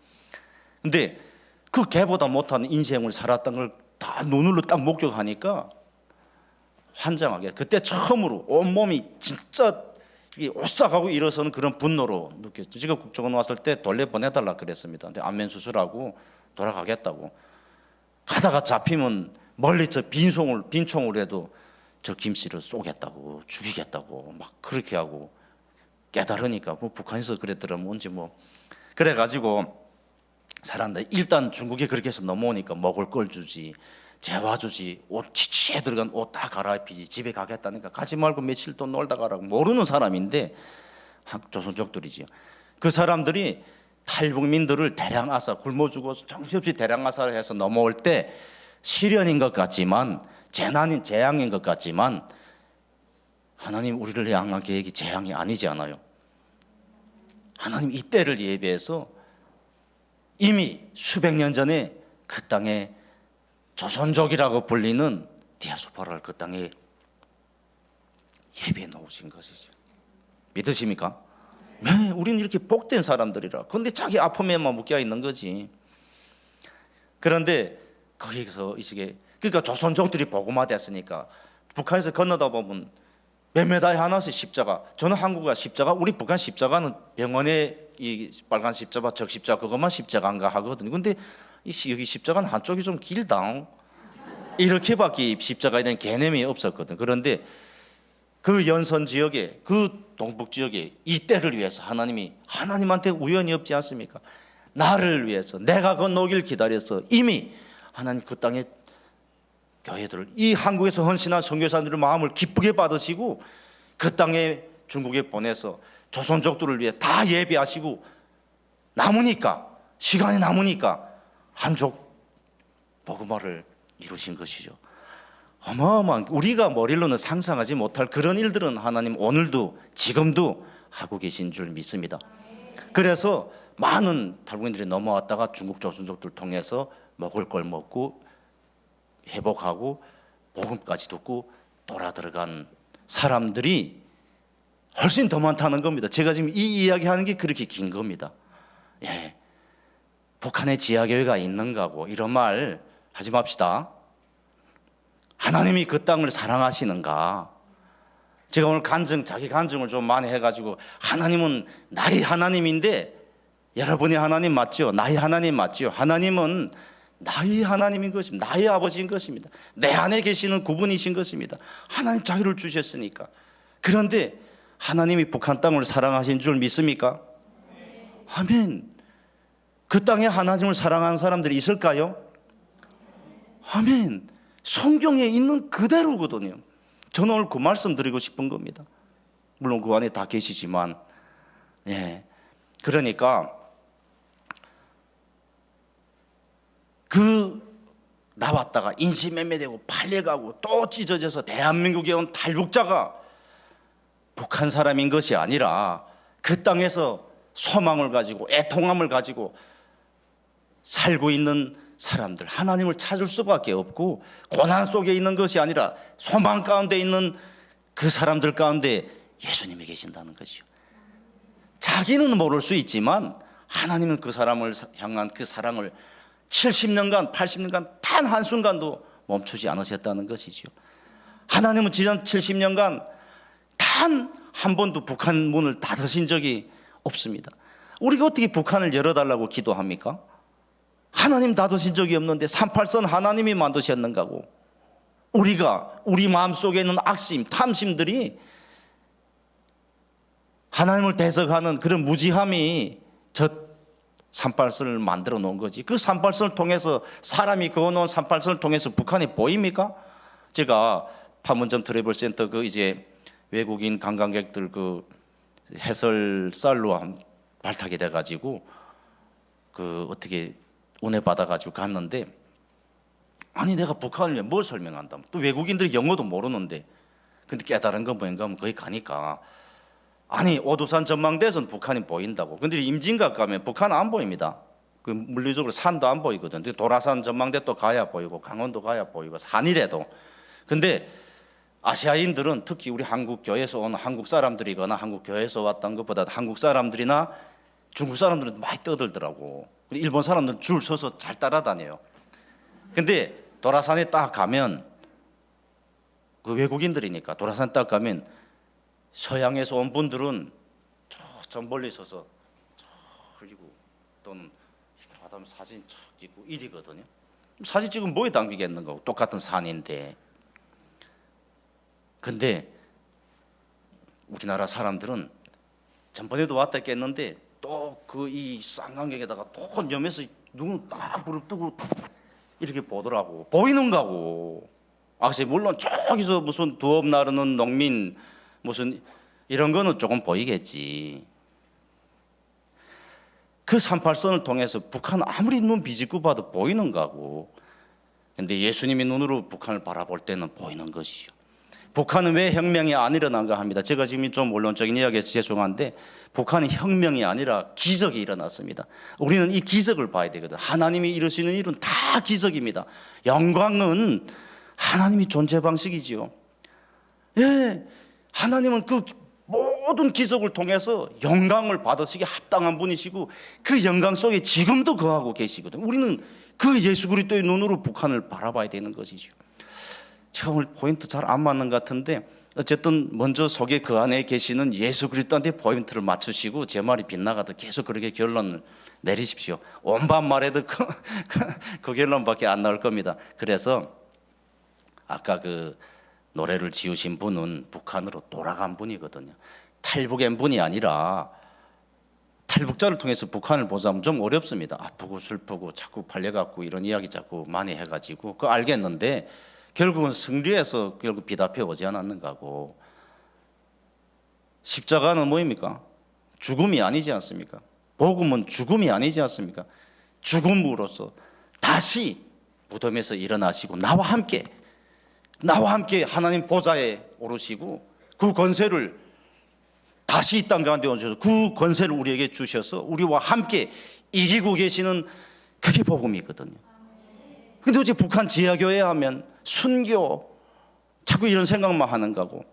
근데 그 개보다 못한 인생을 살았던 걸 다 눈으로 딱 목격하니까 환장하게, 그때 처음으로 온몸이 진짜 오싹하고 일어서는 그런 분노로 느꼈죠. 제가 국정원 왔을 때 돌려보내달라 그랬습니다. 근데 안면 수술하고 돌아가겠다고. 가다가 잡히면 멀리 저 빈총으로 해도 저 김씨를 쏘겠다고, 죽이겠다고 막 그렇게 하고, 깨달으니까 뭐 북한에서 그랬더라 뭔지 뭐 그래가지고 사람들 일단 중국에 그렇게 해서 넘어오니까 먹을 걸 주지, 재워주지, 옷 치치해 들어간 옷 다 갈아입히지, 집에 가겠다니까 가지 말고 며칠 또 놀다 가라고. 모르는 사람인데 조선족들이지요. 그 사람들이 탈북민들을 대량 아사, 굶어 죽어서 정신없이 대량 아사해서 넘어올 때 시련인 것 같지만, 재앙인 것 같지만, 하나님 우리를 향한 계획이 재앙이 아니지 않아요. 하나님 이때를 예비해서 이미 수백 년 전에 그 땅에 조선족이라고 불리는 디아스포라를 그 땅에 예비해 놓으신 것이죠. 믿으십니까? 네, 우리는 이렇게 복된 사람들이라. 그런데 자기 아픔에만 묶여 있는 거지. 그런데 거기서 이게, 그러니까 조선족들이 복음화 됐으니까 북한에서 건너다 보면 몇 메다에 하나씩 십자가. 저는 한국과 십자가, 우리 북한 십자가는 병원에 이 빨간 십자가, 적 십자가 그것만 십자가인가 하거든요. 근데 여기 십자가는 한쪽이 좀 길다. 이렇게밖에 십자가에 대한 개념이 없었거든. 그런데 그 연선 지역에, 그 동북 지역에 이 때를 위해서 하나님한테 우연이 없지 않습니까? 나를 위해서, 내가 건너길 기다려서 이미 하나님 그 땅에 교회들을, 이 한국에서 헌신한 선교사들의 마음을 기쁘게 받으시고 그 땅에 중국에 보내서 조선족들을 위해 다 예비하시고, 시간이 남으니까 한족 복음화를 이루신 것이죠. 어마어마한, 우리가 머리로는 상상하지 못할 그런 일들은 하나님 오늘도 지금도 하고 계신 줄 믿습니다. 그래서 많은 탈북민들이 넘어왔다가 중국 조선족들 통해서 먹을 걸 먹고 회복하고 복음까지 듣고 돌아 들어간 사람들이 훨씬 더 많다는 겁니다. 제가 지금 이 이야기하는 게 그렇게 긴 겁니다. 예, 북한에 지하교회가 있는가고 이런 말 하지 맙시다. 하나님이 그 땅을 사랑하시는가? 제가 오늘 자기 간증을 좀 많이 해가지고, 하나님은 나의 하나님인데, 여러분의 하나님 맞죠? 나의 하나님 맞죠? 하나님은 나의 하나님인 것입니다. 나의 아버지인 것입니다. 내 안에 계시는 구분이신 것입니다. 하나님 자기를 주셨으니까. 그런데 하나님이 북한 땅을 사랑하신 줄 믿습니까? 아멘. 그 땅에 하나님을 사랑하는 사람들이 있을까요? 아멘. 성경에 있는 그대로거든요. 저는 오늘 그 말씀 드리고 싶은 겁니다. 물론 그 안에 다 계시지만, 예. 그러니까 나왔다가 인신매매되고 팔려가고 또 찢어져서 대한민국에 온 탈북자가 북한 사람인 것이 아니라 그 땅에서 소망을 가지고 애통함을 가지고 살고 있는 사람들, 하나님을 찾을 수밖에 없고, 고난 속에 있는 것이 아니라 소망 가운데 있는 그 사람들 가운데 예수님이 계신다는 것이죠. 자기는 모를 수 있지만 하나님은 그 사람을 향한 그 사랑을 70년간 80년간 단 한순간도 멈추지 않으셨다는 것이죠. 하나님은 지난 70년간 단 한 번도 북한 문을 닫으신 적이 없습니다. 우리가 어떻게 북한을 열어달라고 기도합니까? 하나님 닫으신 적이 없는데 38선 하나님이 만드셨는가고. 우리 마음속에 있는 악심, 탐심들이 하나님을 대적하는 그런 무지함이 저 38선을 만들어 놓은 거지. 그 38선을 통해서, 사람이 그어놓은 38선을 통해서 북한이 보입니까? 제가 판문점 트래블 센터 이제 외국인 관광객들 해설살로 발탁이 돼가지고 어떻게 은혜 받아가지고 갔는데, 아니 내가 북한을 위해 뭘 설명한다. 또 외국인들이 영어도 모르는데, 근데 깨달은 건 뭔가 하면 거기 가니까, 아니 오두산 전망대에서는 북한이 보인다고. 근데 임진각 가면 북한 안 보입니다. 물리적으로 산도 안 보이거든. 도라산 전망대 또 가야 보이고, 강원도 가야 보이고, 산이래도. 근데 아시아인들은 특히 우리 한국 교회에서 온 한국 사람들이거나 한국 교회에서 왔던 것보다 한국 사람들이나 중국 사람들은 많이 떠들더라고. 일본 사람들은 줄 서서 잘 따라다녀요. 근데 도라산에 딱 가면 그 외국인들이니까 도라산 딱 가면 서양에서 온 분들은 저 멀리 서서 그리고 또는 하다면 사진 척 찍고 이리거든요. 사진 찍으면 뭐에 담기겠는가? 똑같은 산인데. 근데 우리나라 사람들은 전번에도 왔다 했겠는데 또 그 이 쌍광경에다가 또 염해서 눈을 딱 부릅뜨고 이렇게 보더라고. 보이는 거고. 물론 저기서 무슨 두업 나르는 농민 무슨 이런 거는 조금 보이겠지. 그 38선을 통해서 북한 아무리 눈 비집고 봐도 보이는 거고. 근데 예수님이 눈으로 북한을 바라볼 때는 보이는 것이죠. 북한은 왜 혁명이 안 일어난가 합니다. 제가 지금 좀 원론적인 이야기해서 죄송한데 북한은 혁명이 아니라 기적이 일어났습니다. 우리는 이 기적을 봐야 되거든. 하나님이 이루시는 일은 다 기적입니다. 영광은 하나님이 존재 방식이지요. 예, 하나님은 그 모든 기적을 통해서 영광을 받으시기 합당한 분이시고 그 영광 속에 지금도 거하고 계시거든. 우리는 그 예수 그리스도의 눈으로 북한을 바라봐야 되는 것이죠. 제가 오늘 포인트 잘 안 맞는 것 같은데 어쨌든 먼저 속에 그 안에 계시는 예수 그리스도한테 포인트를 맞추시고 제 말이 빗나가도 계속 그렇게 결론을 내리십시오. 온반 말해도 그 결론밖에 안 나올 겁니다. 그래서 아까 그 노래를 지으신 분은 북한으로 돌아간 분이거든요. 탈북한 분이 아니라 탈북자를 통해서 북한을 보자면 좀 어렵습니다. 아프고 슬프고 자꾸 팔려갖고 이런 이야기 자꾸 많이 해가지고 그거 알겠는데 결국은 승리해서 결국 비답해 오지 않았는가고. 십자가는 뭐입니까? 죽음이 아니지 않습니까? 복음은 죽음이 아니지 않습니까? 죽음으로써 다시 무덤에서 일어나시고 나와 함께 하나님 보좌에 오르시고 그 권세를 다시 이 땅 가운데 오셔서 그 권세를 우리에게 주셔서 우리와 함께 이기고 계시는 그게 복음이거든요. 근데 어째 북한 지하교회 하면 순교 자꾸 이런 생각만 하는 거고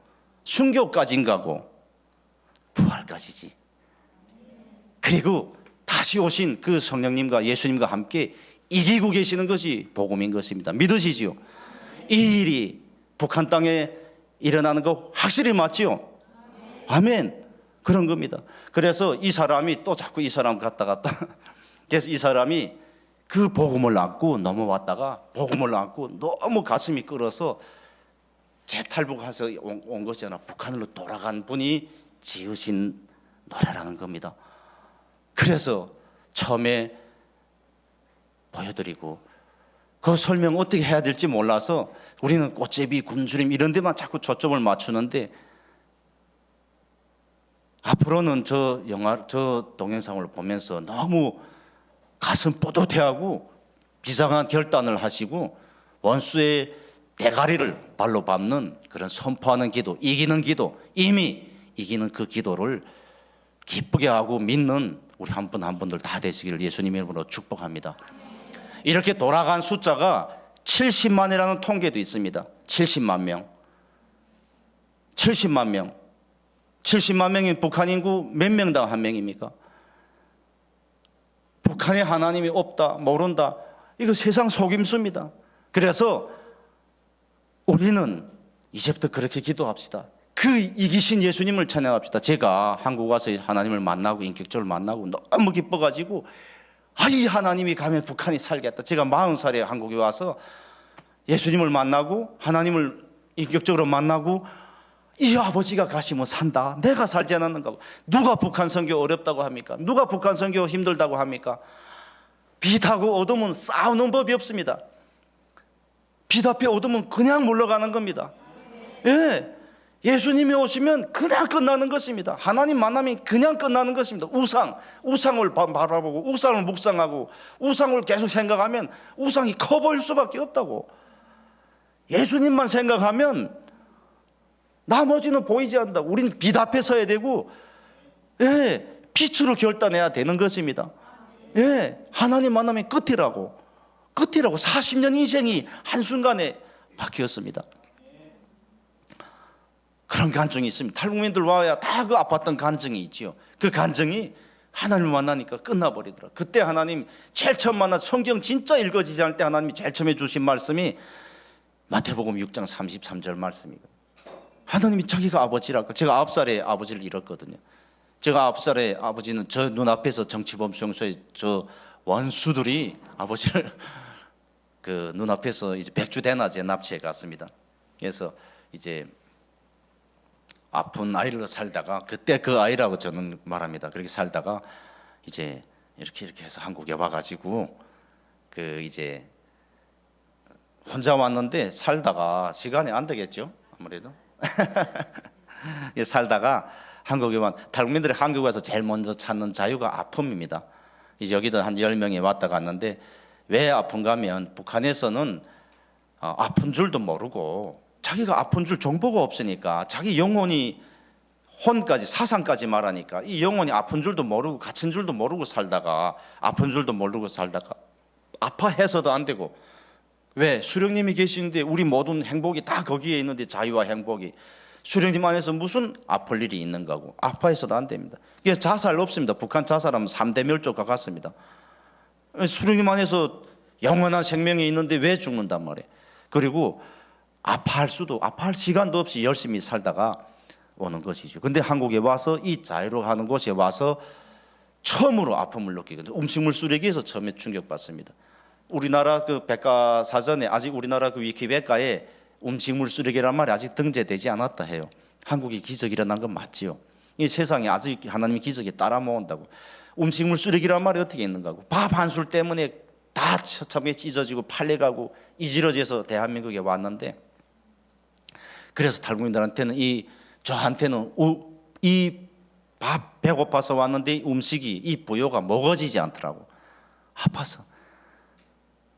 순교까지인 거고 부활까지지. 그리고 다시 오신 그 성령님과 예수님과 함께 이기고 계시는 것이 복음인 것입니다. 믿으시지요? 이 일이 북한 땅에 일어나는 거 확실히 맞지요? 아멘. 그런 겁니다. 그래서 이 사람이 또 자꾸 이 사람 갔다 그래서 이 사람이 그 복음을 안고 넘어왔다가 복음을 안고 너무 가슴이 끓어서 재탈북해서 온 것이 아니라 북한으로 돌아간 분이 지으신 노래라는 겁니다. 그래서 처음에 보여드리고 그 설명 어떻게 해야 될지 몰라서 우리는 꽃제비, 굶주림 이런 데만 자꾸 초점을 맞추는데 앞으로는 저 동영상을 보면서 너무 가슴 뿌듯해하고 비상한 결단을 하시고 원수의 대가리를 발로 밟는 그런 선포하는 기도, 이기는 기도, 이미 이기는 그 기도를 기쁘게 하고 믿는 우리 한 분 한 분들 다 되시기를 예수님의 이름으로 축복합니다. 이렇게 돌아간 숫자가 70만이라는 통계도 있습니다. 70만 명. 70만 명. 70만 명이 북한 인구 몇 명당 한 명입니까? 북한에 하나님이 없다, 모른다. 이거 세상 속임수입니다. 그래서 우리는 이제부터 그렇게 기도합시다. 그 이기신 예수님을 찬양합시다. 제가 한국 와서 하나님을 만나고 인격적으로 만나고 너무 기뻐가지고 이 하나님이 가면 북한이 살겠다. 제가 40살에 한국에 와서 예수님을 만나고 하나님을 인격적으로 만나고 이 아버지가 가시면 산다. 내가 살지 않았는가. 누가 북한 선교 어렵다고 합니까? 누가 북한 선교 힘들다고 합니까? 빛하고 어둠은 싸우는 법이 없습니다. 빛 앞에 어둠은 그냥 물러가는 겁니다. 예, 예수님이 오시면 그냥 끝나는 것입니다. 하나님 만나면 그냥 끝나는 것입니다. 우상을 바라보고 우상을 묵상하고 우상을 계속 생각하면 우상이 커 보일 수밖에 없다고. 예수님만 생각하면 나머지는 보이지 않는다. 우리는 빛 앞에 서야 되고, 예, 빛으로 결단해야 되는 것입니다. 예, 하나님 만나면 끝이라고 40년 인생이 한순간에 바뀌었습니다. 그런 간증이 있습니다. 탈북민들 와야 다 그 아팠던 간증이 있지요. 그 간증이 하나님을 만나니까 끝나버리더라. 그때 하나님 제일 처음 만나 성경 진짜 읽어지지 않을 때 하나님이 제일 처음에 주신 말씀이 마태복음 6장 33절 말씀이거든요. 하나님이 자기가 아버지라고. 제가 9살에 아버지를 잃었거든요. 제가 9살에 아버지는 저 눈앞에서 정치범 수용소에 저 원수들이 아버지를 그 눈앞에서 이제 백주대낮에 납치해 갔습니다. 그래서 이제 아픈 아이를 살다가 그때 그 아이라고 저는 말합니다. 그렇게 살다가 이제 이렇게 해서 한국에 와가지고 그 이제 혼자 왔는데 살다가 시간이 안 되겠죠 아무래도 살다가 한국에 와 탈북민들이 한국에 와서 제일 먼저 찾는 자유가 아픔입니다. 이제 여기도 한 10명이 왔다 갔는데 왜 아픈가 하면 북한에서는 아픈 줄도 모르고 자기가 아픈 줄 정보가 없으니까 자기 영혼이 혼까지 사상까지 말하니까 이 영혼이 아픈 줄도 모르고 갇힌 줄도 모르고 살다가 아픈 줄도 모르고 살다가 아파해서도 안 되고 왜 수령님이 계시는데 우리 모든 행복이 다 거기에 있는데 자유와 행복이 수령님 안에서 무슨 아플 일이 있는 거고 아파해서도 안 됩니다. 이게 자살 없습니다. 북한 자살하면 3대 멸종과 같습니다. 수령님 안에서 영원한 생명이 있는데 왜 죽는단 말이에요. 그리고 아파할 시간도 없이 열심히 살다가 오는 것이죠. 근데 한국에 와서 이 자유로 하는 곳에 와서 처음으로 아픔을 느끼거든요. 음식물 쓰레기에서 처음에 충격받습니다. 우리나라 그 백과사전에 아직 우리나라 그 위키백과에 음식물 쓰레기란 말이 아직 등재되지 않았다 해요. 한국이 기적이 일어난 건 맞지요. 이 세상에 아직 하나님의 기적이 따라 모은다고. 음식물 쓰레기란 말이 어떻게 있는가고. 밥 한 술 때문에 다 처참하게 찢어지고 팔려가고 이지러져서 대한민국에 왔는데 그래서 탈북민들한테는 저한테는 이 밥 배고파서 왔는데 음식이 이 부요가 먹어지지 않더라고. 아파서.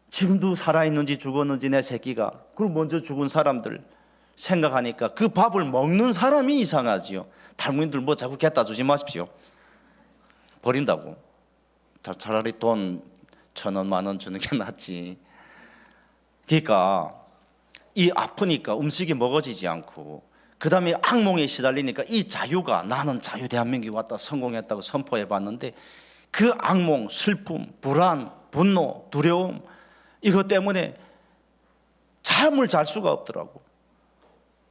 지금도 살아있는지 죽었는지 내 새끼가 그리고 먼저 죽은 사람들 생각하니까 그 밥을 먹는 사람이 이상하지요. 탈북민들 뭐 자꾸 갖다 주지 마십시오. 버린다고. 차라리 돈 1,000원 10,000원 주는 게 낫지. 그러니까 이 아프니까 음식이 먹어지지 않고 그 다음에 악몽에 시달리니까 이 자유가 나는 자유 대한민국에 왔다 성공했다고 선포해 봤는데 그 악몽, 슬픔, 불안, 분노, 두려움 이것 때문에 잠을 잘 수가 없더라고.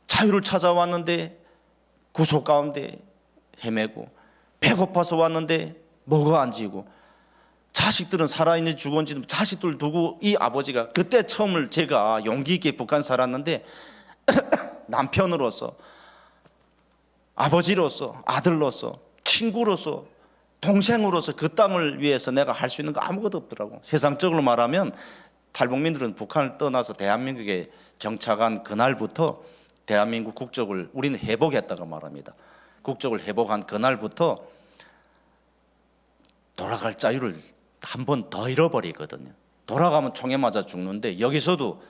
자유를 찾아왔는데 구속 가운데 헤매고 배고파서 왔는데 먹어 안 지고 자식들은 살아있는지 죽었는지 자식들 두고 이 아버지가 그때 처음을 제가 용기 있게 북한 살았는데 남편으로서 아버지로서 아들로서 친구로서 동생으로서 그 땅을 위해서 내가 할 수 있는 거 아무것도 없더라고. 세상적으로 말하면 탈북민들은 북한을 떠나서 대한민국에 정착한 그날부터 대한민국 국적을 우리는 회복했다고 말합니다. 국적을 회복한 그날부터 돌아갈 자유를 한 번 더 잃어버리거든요. 돌아가면 총에 맞아 죽는데 여기서도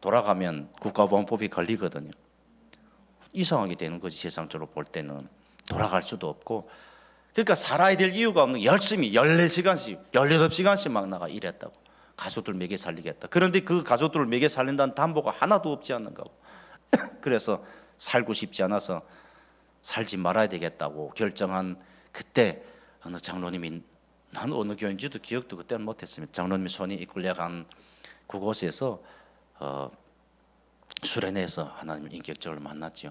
돌아가면 국가보안법이 걸리거든요. 이상하게 되는 거지. 세상적으로 볼 때는 돌아갈 수도 없고 그러니까 살아야 될 이유가 없는 열심히 14시간씩 18시간씩 막 나가 일했다고. 가족들 먹여 살리겠다. 그런데 그 가족들을 먹여 살린다는 담보가 하나도 없지 않는가. 그래서 살고 싶지 않아서 살지 말아야 되겠다고 결정한 그때 어느 장로님이 난 어느 교인지도 기억도 그때는 못했습니다. 장로님이 손이 이끌려간 그곳에서 수련회에서 하나님을 인격적으로 만났지요.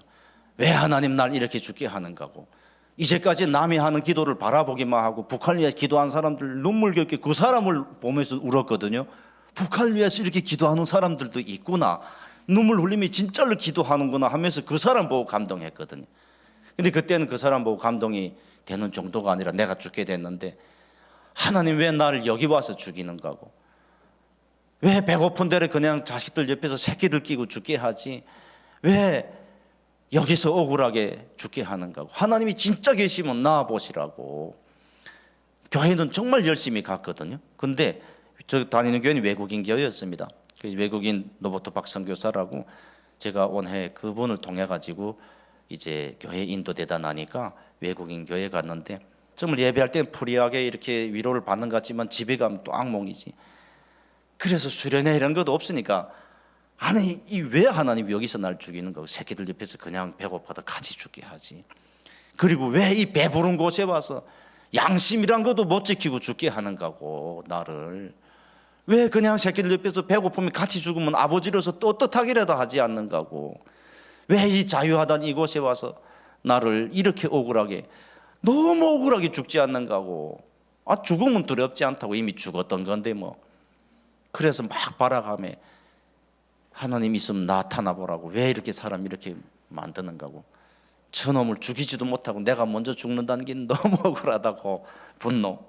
왜 하나님 날 이렇게 죽게 하는가고. 이제까지 남이 하는 기도를 바라보기만 하고 북한을 위해 기도한 사람들 눈물겹게 그 사람을 보면서 울었거든요. 북한을 위해서 이렇게 기도하는 사람들도 있구나. 눈물 흘리며 진짜로 기도하는구나 하면서 그 사람 보고 감동했거든요. 근데 그때는 그 사람 보고 감동이 되는 정도가 아니라 내가 죽게 됐는데 하나님 왜 나를 여기 와서 죽이는가고. 왜 배고픈 데를 그냥 자식들 옆에서 새끼들 끼고 죽게 하지. 왜 여기서 억울하게 죽게 하는가. 하나님이 진짜 계시면 나와보시라고. 교회는 정말 열심히 갔거든요. 근데 저 다니는 교회는 외국인 교회였습니다. 외국인 노보토 박선교사라고 제가 올해 그분을 통해 가지고 이제 교회 인도되다 나니까 외국인 교회 갔는데 정말 예배할 때는 프리하게 이렇게 위로를 받는 것 같지만 집에 가면 또 악몽이지. 그래서 수련회 이런 것도 없으니까 아니 이 왜 하나님이 여기서 날 죽이는 거고 새끼들 옆에서 그냥 배고파도 같이 죽게 하지. 그리고 왜 이 배부른 곳에 와서 양심이란 것도 못 지키고 죽게 하는 거고 나를 왜 그냥 새끼들 옆에서 배고프면 같이 죽으면 아버지로서 떳떳하게라도 하지 않는 거고 왜 이 자유하던 이곳에 와서 나를 이렇게 억울하게 너무 억울하게 죽지 않는 거고 죽으면 두렵지 않다고 이미 죽었던 건데 뭐 그래서 막 바라가며 하나님 있으면 나타나 보라고 왜 이렇게 사람 이렇게 만드는 거고 저놈을 죽이지도 못하고 내가 먼저 죽는다는 게 너무 억울하다고 분노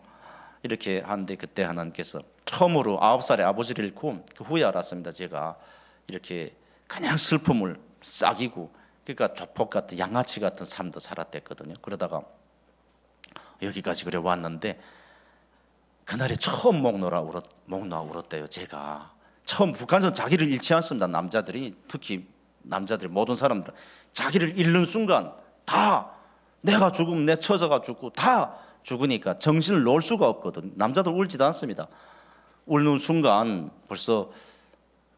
이렇게 하는데 그때 하나님께서 처음으로 9살에 아버지를 잃고 그 후에 알았습니다. 제가 이렇게 그냥 슬픔을 싹이고 그러니까 조폭 같은 양아치 같은 삶도 살았댔거든요. 그러다가 여기까지 그래 왔는데 그날에 처음 목 놓아 울었대요. 제가 처음 북한에서 자기를 잃지 않습니다. 남자들이 특히 남자들 모든 사람들 자기를 잃는 순간 다 내가 죽으면 내 처자가 죽고 다 죽으니까 정신을 놓을 수가 없거든. 남자들 울지도 않습니다. 울는 순간 벌써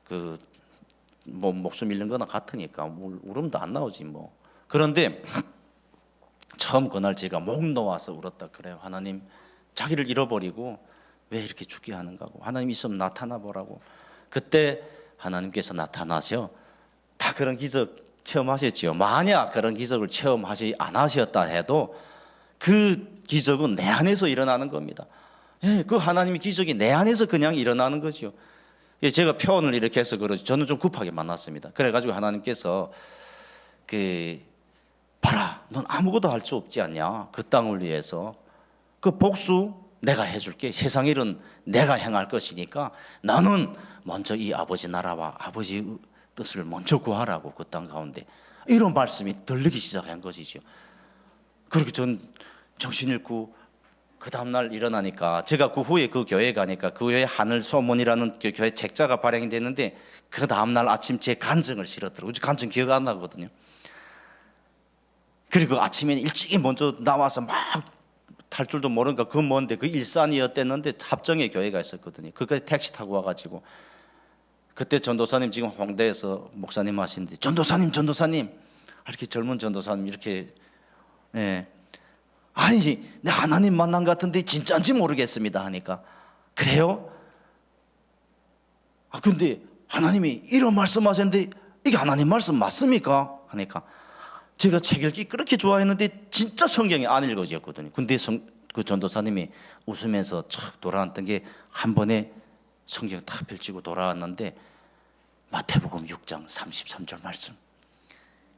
그 뭐 목숨 잃는 거나 같으니까 울음도 안 나오지 뭐. 그런데 처음 그날 제가 목 놓아서 울었다 그래요. 하나님 자기를 잃어버리고 왜 이렇게 죽게 하는가고 하나님 있으면 나타나 보라고. 그때 하나님께서 나타나셔 다 그런 기적 체험하셨지요. 만약 그런 기적을 체험하지 않으셨다 해도 그 기적은 내 안에서 일어나는 겁니다. 예, 그 하나님의 기적이 내 안에서 그냥 일어나는 거죠. 예, 제가 표현을 이렇게 해서 그러지 저는 좀 급하게 만났습니다. 그래가지고 하나님께서 봐라, 넌 아무것도 할 수 없지 않냐? 그 땅을 위해서 그 복수 내가 해줄게. 세상 일은 내가 행할 것이니까 나는 먼저 이 아버지 나라와 아버지 뜻을 먼저 구하라고 그 땅 가운데 이런 말씀이 들리기 시작한 것이죠. 그렇게 전 정신 잃고 그 다음날 일어나니까 제가 그 후에 그 교회에 가니까 그 교회 하늘 소문이라는 그 교회 책자가 발행이 됐는데 그 다음날 아침 제 간증을 실었더라고요. 간증 기억 안 나거든요. 그리고 아침에 일찍이 먼저 나와서 막 탈 줄도 모르니까 그 뭔데 그 일산이었댔는데 합정의 교회가 있었거든요. 그까지 택시 타고 와가지고 그때 전도사님 지금 홍대에서 목사님 하시는데 전도사님 이렇게 젊은 전도사님 이렇게 아니 내 하나님 만난 것 같은데 진짜인지 모르겠습니다 하니까 그래요? 근데 하나님이 이런 말씀하셨는데 이게 하나님 말씀 맞습니까? 하니까 제가 책 읽기 그렇게 좋아했는데 진짜 성경이 안 읽어졌거든요. 근데 그 전도사님이 웃으면서 촥 돌아왔던 게 한 번에 성경 탁 펼치고 돌아왔는데 마태복음 6장 33절 말씀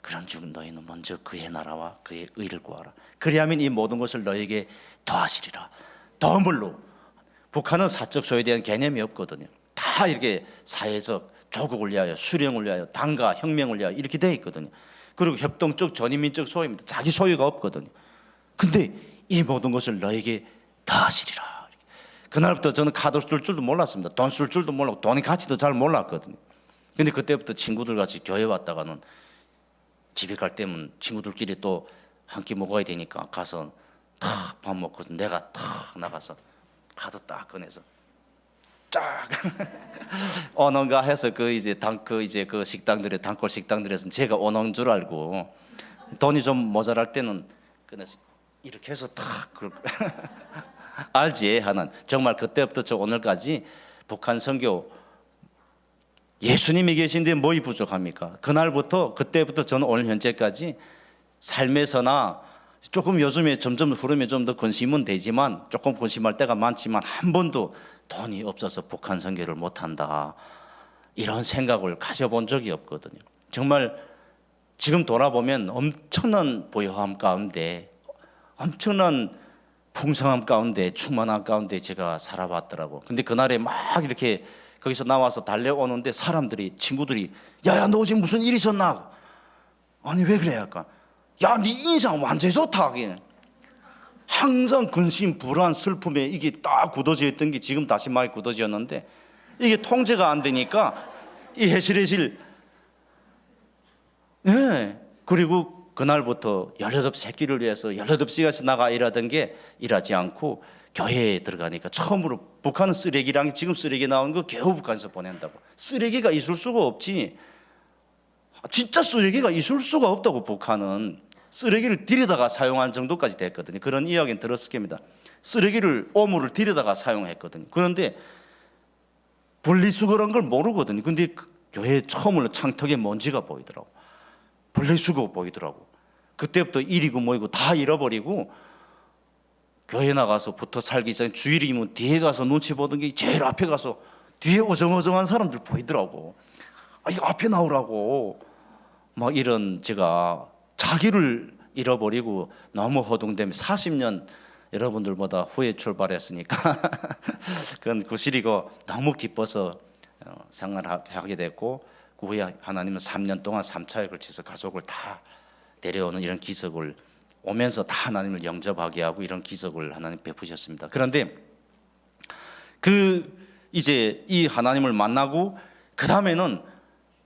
그런즉 너희는 먼저 그의 나라와 그의 의를 구하라. 그리하면 이 모든 것을 너에게 더하시리라. 더물로 북한은 사적 소유에 대한 개념이 없거든요. 다 이렇게 사회적 조국을 위하여 수령을 위하여 당가 혁명을 위하여 이렇게 되어 있거든요. 그리고 협동적 전인민적 소유입니다. 자기 소유가 없거든요. 근데 이 모든 것을 너에게 더하시리라. 그날부터 저는 카드 쓸 줄도 몰랐습니다. 돈 쓸 줄도 몰랐고 돈의 가치도 잘 몰랐거든요. 근데 그때부터 친구들 같이 교회 왔다가는 집에 갈 때면 친구들끼리 또 한 끼 먹어야 되니까 가서 탁 밥 먹고 내가 탁 나가서 카드 딱 꺼내서 쫙 오는가 해서 그 식당들에 단골 식당들에서 제가 오는 줄 알고 돈이 좀 모자랄 때는 꺼내서 이렇게 해서 탁 알지 하는 정말 그때부터 저 오늘까지 북한 선교 예수님이 계신데 뭐이 부족합니까? 그날부터 그때부터 저는 오늘 현재까지 삶에서나 조금 요즘에 점점 흐름에 좀 더 근심은 되지만 조금 근심할 때가 많지만 한 번도 돈이 없어서 북한 선교를 못한다 이런 생각을 가져본 적이 없거든요. 정말 지금 돌아보면 엄청난 부유함 가운데 엄청난 풍성함 가운데 충만함 가운데 제가 살아봤더라고. 근데 그날에 막 이렇게 거기서 나와서 달려오는데 사람들이 친구들이 야야 너 지금 무슨 일 있었나? 아니 왜 그래? 약간 야 네 인상 완전 좋다 하긴. 항상 근심 불안 슬픔에 이게 딱 굳어져 있던 게 지금 다시 많이 굳어졌는데 이게 통제가 안 되니까 이 해실해실 그리고 그날부터 18새끼를 위해서 18시간씩 나가 일하던 게 일하지 않고 교회에 들어가니까 처음으로 북한은 쓰레기랑 지금 쓰레기 나오는 거 겨우 북한에서 보낸다고. 쓰레기가 있을 수가 없지. 진짜 쓰레기가 있을 수가 없다고. 북한은 쓰레기를 들여다가 사용한 정도까지 됐거든요. 그런 이야기는 들었을 겁니다. 쓰레기를 오물을 들여다가 사용했거든요. 그런데 분리수거란 걸 모르거든요. 근데 그 교회 처음으로 창턱에 먼지가 보이더라고. 분리수거 보이더라고. 그때부터 일이고 뭐이고 다 잃어버리고 교회 나가서 붙어 살기 전에 주일이면 뒤에 가서 눈치 보던 게 제일 앞에 가서 뒤에 어정어정한 사람들 보이더라고. 아, 이거 앞에 나오라고. 막 이런 제가 자기를 잃어버리고 너무 허둥대며 40년 여러분들보다 후에 출발했으니까 그건 구실이고 너무 기뻐서 생활하게 됐고 그 후에 하나님은 3년 동안 3차에 걸쳐서 가족을 다 데려오는 이런 기적을 오면서 다 하나님을 영접하게 하고 이런 기적을 하나님 베푸셨습니다. 그런데 이제 이 하나님을 만나고 그 다음에는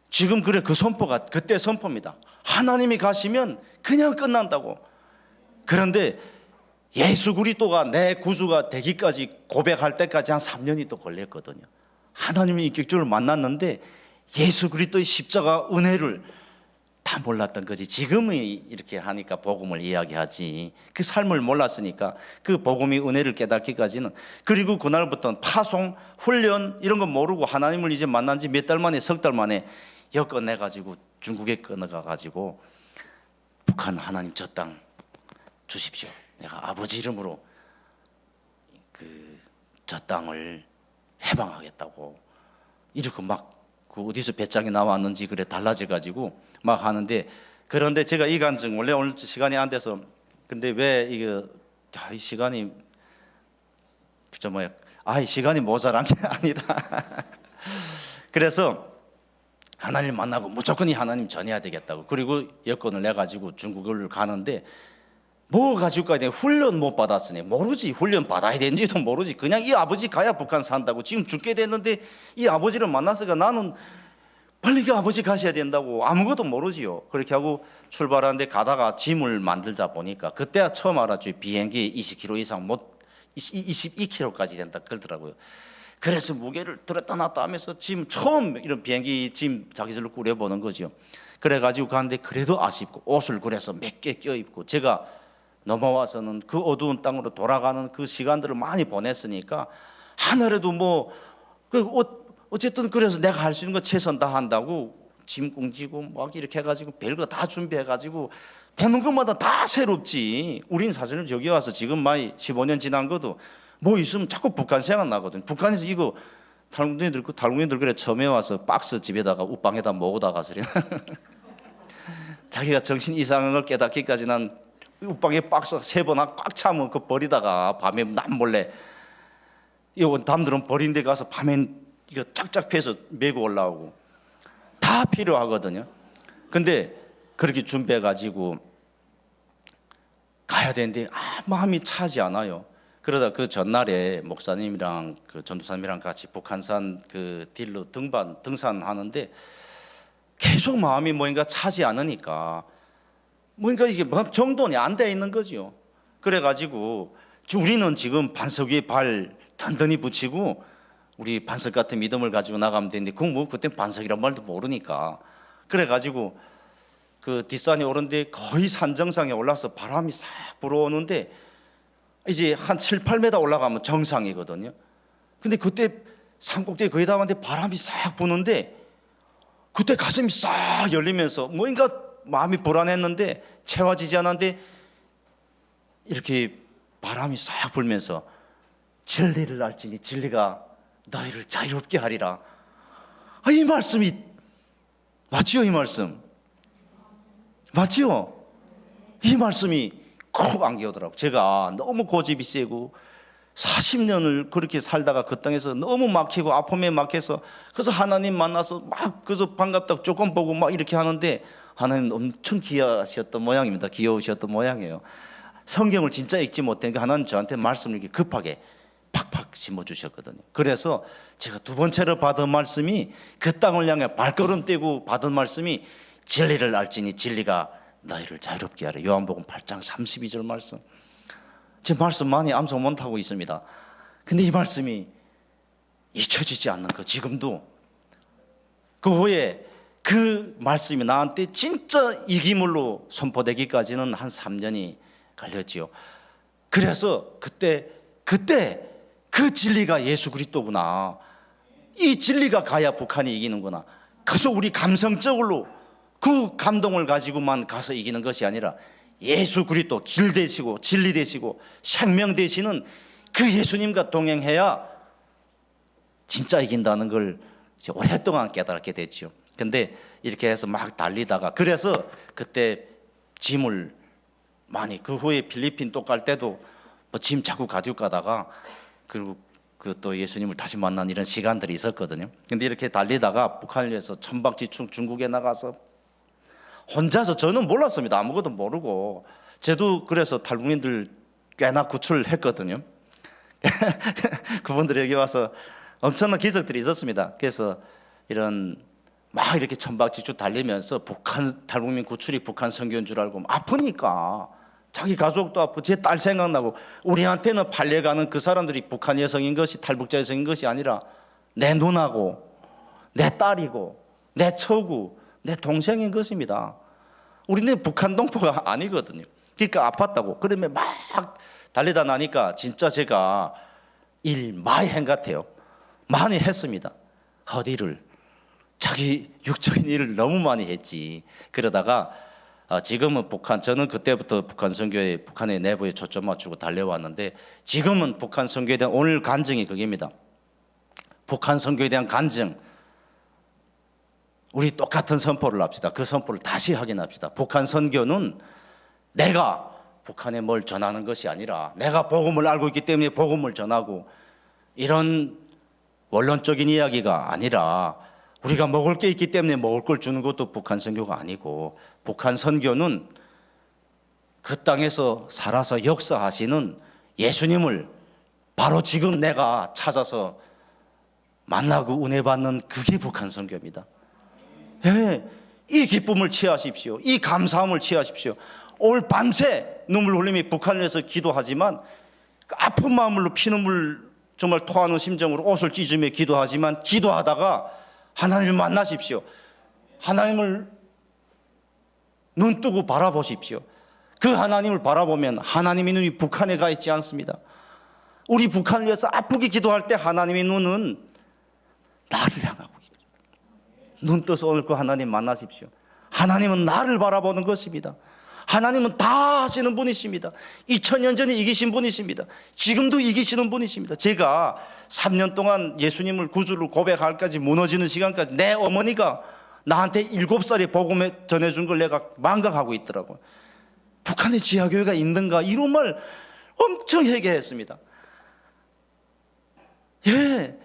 지금 그 선포가 그때 선포입니다. 하나님이 가시면 그냥 끝난다고. 그런데 예수 그리스도가 내 구주가 되기까지 고백할 때까지 한 3년이 또 걸렸거든요. 하나님의 인격적으로 만났는데 예수 그리스도의 십자가 은혜를 다 몰랐던 거지. 지금은 이렇게 하니까 복음을 이야기하지. 그 삶을 몰랐으니까 그 복음의 은혜를 깨닫기까지는. 그리고 그날부터는 파송, 훈련 이런 거 모르고 하나님을 이제 만난 지 몇 달 만에 석 달 만에 여권 내가지고 중국에 끊어가가지고 북한 하나님 저 땅 주십시오. 내가 아버지 이름으로 저 땅을 해방하겠다고 이렇게 막 그 어디서 배짱이 나왔는지 그래 달라져 가지고 막 하는데 그런데 제가 이 간증 원래 오늘 시간이 안 돼서 근데 왜 이거 이 시간이 시간이 모자란 게 아니라 그래서 하나님 만나고 무조건 이 하나님 전해야 되겠다고 그리고 여권을 내 가지고 중국을 가는데 뭐 가지고 가야 돼? 훈련 못 받았으니 모르지. 훈련 받아야 되는지도 모르지. 그냥 이 아버지 가야 북한 산다고. 지금 죽게 됐는데 이 아버지를 만났으니까 나는 빨리 그 아버지 가셔야 된다고. 아무것도 모르지요. 그렇게 하고 출발하는데 가다가 짐을 만들자 보니까 그때야 처음 알았죠. 비행기 20km 이상 못 22km까지 된다 그러더라고요. 그래서 무게를 들었다 놨다 하면서 짐 처음 이런 비행기 짐 자기들로 꾸려보는 거죠. 그래가지고 가는데 그래도 아쉽고 옷을 그래서 몇 개 껴입고 제가 넘어와서는 그 어두운 땅으로 돌아가는 그 시간들을 많이 보냈으니까 하늘에도 어쨌든 그래서 내가 할 수 있는 거 최선 다 한다고 짐 꽁지고 막 이렇게 해가지고 별거 다 준비해가지고 보는 것마다 다 새롭지. 우린 사실은 여기 와서 지금 많이 15년 지난 것도 뭐 있으면 자꾸 북한 생각 나거든. 북한에서 이거 탈북민들 그래 처음에 와서 박스 집에다가 우방에다 먹어다가 소리 자기가 정신 이상한 걸 깨닫기까지는 우방에 박스 3번 꽉 차면 그 버리다가 밤에 남몰래 이 담들은 버린 데 가서 밤엔 이거 짝짝 패서 메고 올라오고 다 필요하거든요. 근데 그렇게 준비해 가지고 가야 되는데 마음이 차지 않아요. 그러다 그 전날에 목사님이랑 그 전도사님이랑 같이 북한산 그 딜로 등산하는데 계속 마음이 뭔가 차지 않으니까 뭔가 이게 정돈이 안 돼 있는 거지요. 그래가지고 우리는 지금 반석 위에 발 단단히 붙이고 우리 반석 같은 믿음을 가지고 나가면 되는데 그때 반석이란 말도 모르니까 그래가지고 그 뒷산에 오른데 거의 산 정상에 올라서 바람이 싹 불어오는데 이제 한 7, 8m 올라가면 정상이거든요. 근데 그때 산 꼭대기 거의 다 왔는데 바람이 싹 부는데 그때 가슴이 싹 열리면서 뭔가 마음이 불안했는데 채워지지 않았는데 이렇게 바람이 싹 불면서 진리를 알지니 진리가 너희를 자유롭게 하리라. 이 말씀이 맞지요? 이 말씀 맞지요? 이 말씀이 콕 안겨오더라고. 제가 너무 고집이 세고 40년을 그렇게 살다가 그 땅에서 너무 막히고 아픔에 막혀서 그래서 하나님 만나서 막 그래서 반갑다고 조금 보고 막 이렇게 하는데 하나님 엄청 귀하셨던 모양입니다. 귀여우셨던 모양이에요. 성경을 진짜 읽지 못하니까 하나님 저한테 말씀을 이렇게 급하게 팍팍 심어주셨거든요. 그래서 제가 두 번째로 받은 말씀이 그 땅을 향해 발걸음 떼고 받은 말씀이 진리를 알지니 진리가 너희를 자유롭게 하라. 요한복음 8장 32절 말씀. 제 말씀 많이 암송 못하고 있습니다. 근데 이 말씀이 잊혀지지 않는 거. 지금도 그 후에 그 말씀이 나한테 진짜 이기물로 선포되기까지는 한 3년이 걸렸지요. 그래서 그때 그 진리가 예수 그리스도구나. 이 진리가 가야 북한이 이기는구나. 그래서 우리 감성적으로 그 감동을 가지고만 가서 이기는 것이 아니라 예수 그리스도 길 되시고 진리 되시고 생명 되시는 그 예수님과 동행해야 진짜 이긴다는 걸 오랫동안 깨달게 됐죠. 근데 이렇게 해서 막 달리다가 그래서 그때 짐을 많이 그 후에 필리핀 또 갈 때도 뭐 짐 자꾸 가지고 가다가 그리고 그 또 예수님을 다시 만난 이런 시간들이 있었거든요. 근데 이렇게 달리다가 북한을 위해서 천박지축 중국에 나가서 혼자서 저는 몰랐습니다. 아무것도 모르고 저도 그래서 탈북민들 꽤나 구출했거든요. 그분들이 여기 와서 엄청난 기적들이 있었습니다. 그래서 이런 막 이렇게 천박지축 달리면서 북한 탈북민 구출이 북한 선교인 줄 알고 아프니까 자기 가족도 아프고 제 딸 생각나고 우리한테는 팔려가는 그 사람들이 북한 여성인 것이 탈북자 여성인 것이 아니라 내 누나고 내 딸이고 내 처구 내 동생인 것입니다. 우리는 북한 동포가 아니거든요. 그러니까 아팠다고. 그러면 막 달리다 나니까 진짜 제가 일 많이 한 것 같아요. 많이 했습니다. 허리를 자기 육적인 일을 너무 많이 했지. 그러다가 지금은 저는 그때부터 북한 선교에 북한의 내부에 초점 맞추고 달려왔는데 지금은 북한 선교에 대한 오늘 간증이 그겁니다. 북한 선교에 대한 간증. 우리 똑같은 선포를 합시다. 그 선포를 다시 확인합시다. 북한 선교는 내가 북한에 뭘 전하는 것이 아니라 내가 복음을 알고 있기 때문에 복음을 전하고 이런 원론적인 이야기가 아니라 우리가 먹을 게 있기 때문에 먹을 걸 주는 것도 북한 선교가 아니고 북한 선교는 그 땅에서 살아서 역사하시는 예수님을 바로 지금 내가 찾아서 만나고 은혜 받는 그게 북한 선교입니다. 네, 이 기쁨을 취하십시오. 이 감사함을 취하십시오. 오늘 밤새 눈물 흘리며 북한을 위해서 기도하지만 그 아픈 마음으로 피눈물 정말 토하는 심정으로 옷을 찢으며 기도하지만 기도하다가 하나님을 만나십시오. 하나님을 눈 뜨고 바라보십시오. 그 하나님을 바라보면 하나님의 눈이 북한에 가 있지 않습니다. 우리 북한을 위해서 아프게 기도할 때 하나님의 눈은 나를 향하고 있어요. 눈 떠서 오늘 그 하나님 만나십시오. 하나님은 나를 바라보는 것입니다. 하나님은 다 하시는 분이십니다. 2000년 전에 이기신 분이십니다. 지금도 이기시는 분이십니다. 제가 3년 동안 예수님을 구주로 고백할까지 무너지는 시간까지 내 어머니가 나한테 7살에 복음에 전해준 걸 내가 망각하고 있더라고요. 북한에 지하교회가 있는가 이런 말 엄청 회개했습니다. 예,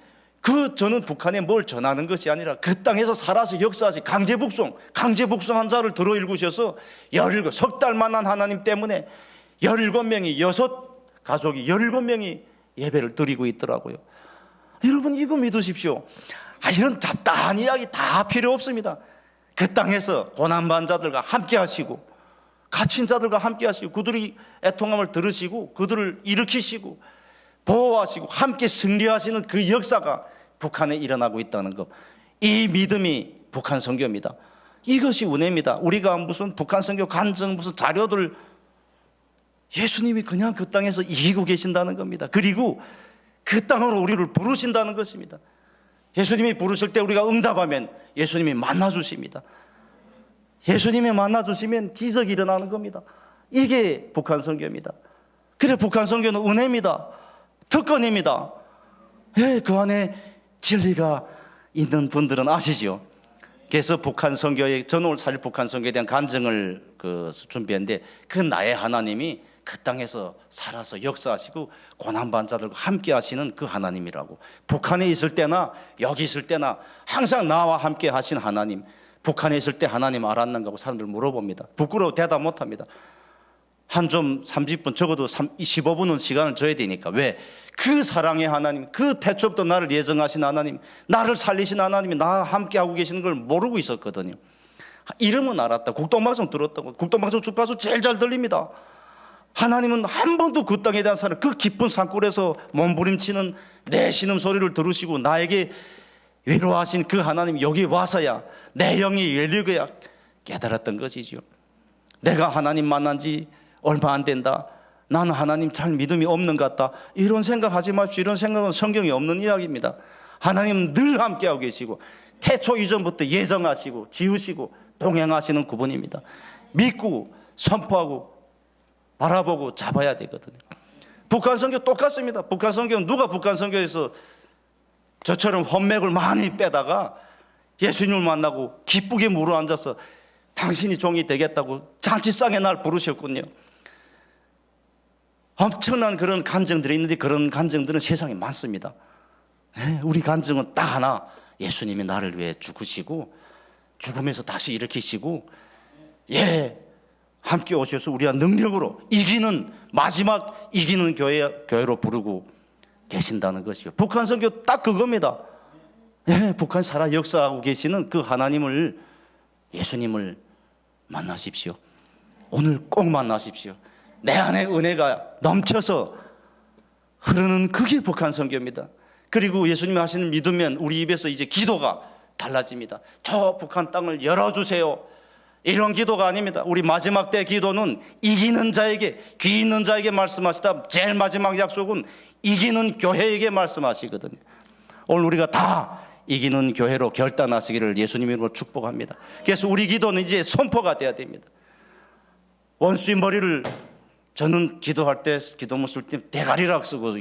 저는 북한에 뭘 전하는 것이 아니라 그 땅에서 살아서 역사하시 강제 북송한 자를 들어 읽으셔서 17 석 달 만난 하나님 때문에 17명이 6 가족이 17명이 예배를 드리고 있더라고요. 여러분 이거 믿으십시오. 이런 잡다한 이야기 다 필요 없습니다. 그 땅에서 고난받은 자들과 함께 하시고 갇힌 자들과 함께 하시고 그들이 애통함을 들으시고 그들을 일으키시고 보호하시고 함께 승리하시는 그 역사가 북한에 일어나고 있다는 것. 이 믿음이 북한 선교입니다. 이것이 은혜입니다. 우리가 무슨 북한 선교 간증 무슨 자료들 예수님이 그냥 그 땅에서 이기고 계신다는 겁니다. 그리고 그 땅으로 우리를 부르신다는 것입니다. 예수님이 부르실 때 우리가 응답하면 예수님이 만나주십니다. 예수님이 만나주시면 기적이 일어나는 겁니다. 이게 북한 선교입니다. 그래 북한 선교는 은혜입니다. 특권입니다. 예, 그 안에 진리가 있는 분들은 아시죠? 그래서 북한 선교에 저는 오늘 사실 북한 선교에 대한 간증을 준비했는데 그 나의 하나님이 그 땅에서 살아서 역사하시고 고난받은 자들과 함께 하시는 그 하나님이라고. 북한에 있을 때나 여기 있을 때나 항상 나와 함께 하신 하나님. 북한에 있을 때 하나님 알았는가 하고 사람들 물어봅니다. 부끄러워 대답 못합니다. 한 좀 30분 적어도 15분은 시간을 줘야 되니까. 왜? 그 사랑의 하나님, 그 태초부터 나를 예정하신 하나님, 나를 살리신 하나님이 나와 함께 하고 계시는 걸 모르고 있었거든요. 이름은 알았다. 국동방송 들었다고. 국동방송 주파수 제일 잘 들립니다. 하나님은 한 번도 그 땅에 대한 사랑, 그 깊은 산골에서 몸부림치는 내 신음소리를 들으시고 나에게 위로하신 그 하나님, 여기 와서야 내 영이 열리고야 깨달았던 것이죠. 내가 하나님 만난 지 얼마 안 된다, 나는 하나님 잘 믿음이 없는 것 같다, 이런 생각하지 마십시오. 이런 생각은 성경에 없는 이야기입니다. 하나님은 늘 함께하고 계시고 태초 이전부터 예정하시고 지으시고 동행하시는 그분입니다. 믿고 선포하고 바라보고 잡아야 되거든요. 북한 선교 똑같습니다. 북한 선교는 누가 북한 선교에서 저처럼 험맥을 많이 빼다가 예수님을 만나고 기쁘게 물어앉아서 당신이 종이 되겠다고 잔치상에 날 부르셨군요. 엄청난 그런 간증들이 있는데 그런 간증들은 세상에 많습니다. 우리 간증은 딱 하나, 예수님이 나를 위해 죽으시고 죽음에서 다시 일으키시고 함께 오셔서 우리가 능력으로 이기는, 마지막 이기는 교회로 부르고 계신다는 것이요. 북한 선교 딱 그겁니다. 북한 살아 역사하고 계시는 그 하나님을, 예수님을 만나십시오. 오늘 꼭 만나십시오. 내 안에 은혜가 넘쳐서 흐르는 그게 북한 선교입니다. 그리고 예수님이 하시는 믿으면 우리 입에서 이제 기도가 달라집니다. 저 북한 땅을 열어주세요, 이런 기도가 아닙니다. 우리 마지막 때 기도는 이기는 자에게, 귀 있는 자에게 말씀하시다. 제일 마지막 약속은 이기는 교회에게 말씀하시거든요. 오늘 우리가 다 이기는 교회로 결단하시기를 예수님으로 축복합니다. 그래서 우리 기도는 이제 선포가 돼야 됩니다. 원수의 머리를, 저는 기도할 때, 기도문 쓸 때 대가리락 쓰고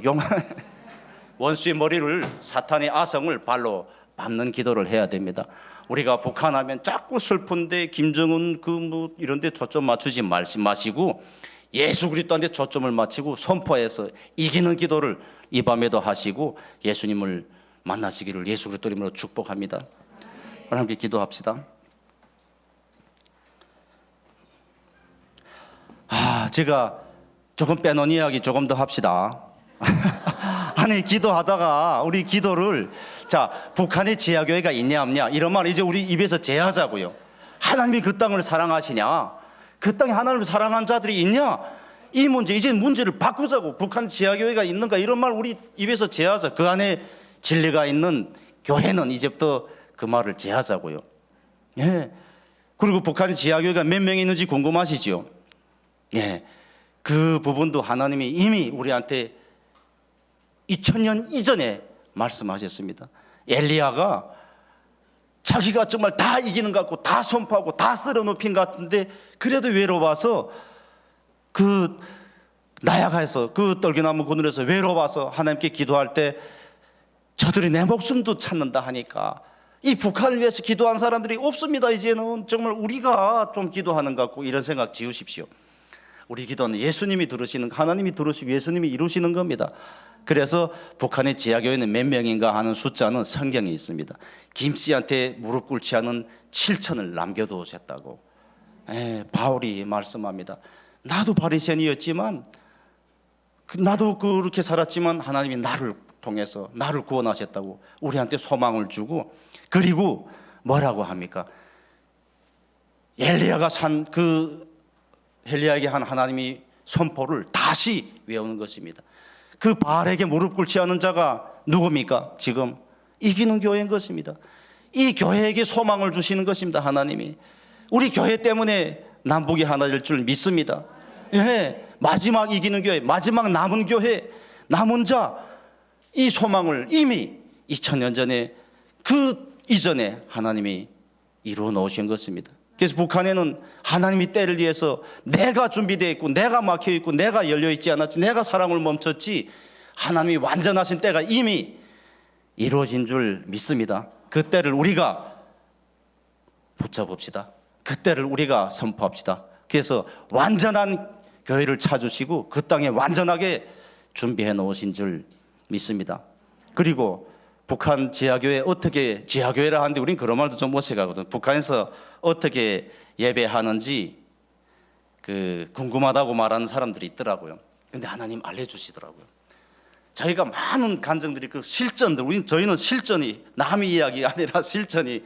원수의 머리를, 사탄의 아성을 발로 밟는 기도를 해야 됩니다. 우리가 북한하면 자꾸 슬픈데 김정은 이런 데 초점 맞추지 마시고 예수 그리스도한테 초점을 맞추고 선포해서 이기는 기도를 이 밤에도 하시고 예수님을 만나시기를 예수 그리스도 이름으로 축복합니다. 함께 기도합시다. 제가 조금 빼놓은 이야기 조금 더 합시다. 아니, 기도하다가 우리 기도를, 자, 북한에 지하교회가 있냐 없냐 이런 말 이제 우리 입에서 제하자고요. 하나님이 그 땅을 사랑하시냐, 그 땅에 하나님을 사랑한 자들이 있냐, 이 문제, 이제 문제를 바꾸자고. 북한 지하교회가 있는가 이런 말 우리 입에서 제하자. 그 안에 진리가 있는 교회는 이제부터 그 말을 제하자고요. 그리고 북한의 지하교회가 몇 명이 있는지 궁금하시죠? 그 부분도 하나님이 이미 우리한테 2000년 이전에 말씀하셨습니다. 엘리야가 자기가 정말 다 이기는 것 같고 다 선포하고 다 쓸어눕힌 것 같은데 그래도 외로워서 그 나야가에서, 그 떨기나무 그늘에서 외로워서 하나님께 기도할 때 저들이 내 목숨도 찾는다 하니까 이 북한을 위해서 기도한 사람들이 없습니다. 이제는 정말 우리가 좀 기도하는 것 같고 이런 생각 지우십시오. 우리 기도는 예수님이 들으시는, 하나님이 들으시고 예수님이 이루시는 겁니다. 그래서 북한의 지하교회는 몇 명인가 하는 숫자는 성경에 있습니다. 김씨한테 무릎 꿇지 않은 7천을 남겨두셨다고 바울이 말씀합니다. 나도 바리새인이었지만, 나도 그렇게 살았지만 하나님이 나를 통해서 나를 구원하셨다고 우리한테 소망을 주고, 그리고 뭐라고 합니까? 엘리야가 엘리야에게 한 하나님이 선포를 다시 외우는 것입니다. 그 바알에게 무릎 꿇지 않은 자가 누굽니까? 지금 이기는 교회인 것입니다. 이 교회에게 소망을 주시는 것입니다. 하나님이 우리 교회 때문에 남북이 하나 될 줄 믿습니다. 마지막 이기는 교회, 마지막 남은 교회, 남은 자, 이 소망을 이미 2000년 전에, 그 이전에 하나님이 이루어 놓으신 것입니다. 그래서 북한에는 하나님이 때를 위해서 내가 준비되어 있고 내가 막혀 있고 내가 열려 있지 않았지, 내가 사랑을 멈췄지, 하나님이 완전하신 때가 이미 이루어진 줄 믿습니다. 그 때를 우리가 붙잡읍시다. 그 때를 우리가 선포합시다. 그래서 완전한 교회를 찾으시고 그 땅에 완전하게 준비해 놓으신 줄 믿습니다. 그리고 북한 지하교회 어떻게, 지하교회라 하는데 우린 그런 말도 좀 어색하거든. 북한에서 어떻게 예배하는지 궁금하다고 말하는 사람들이 있더라고요. 근데 하나님 알려주시더라고요. 저희가 많은 간증들이, 그 실전들, 저희는 실전이 남의 이야기가 아니라 실전이,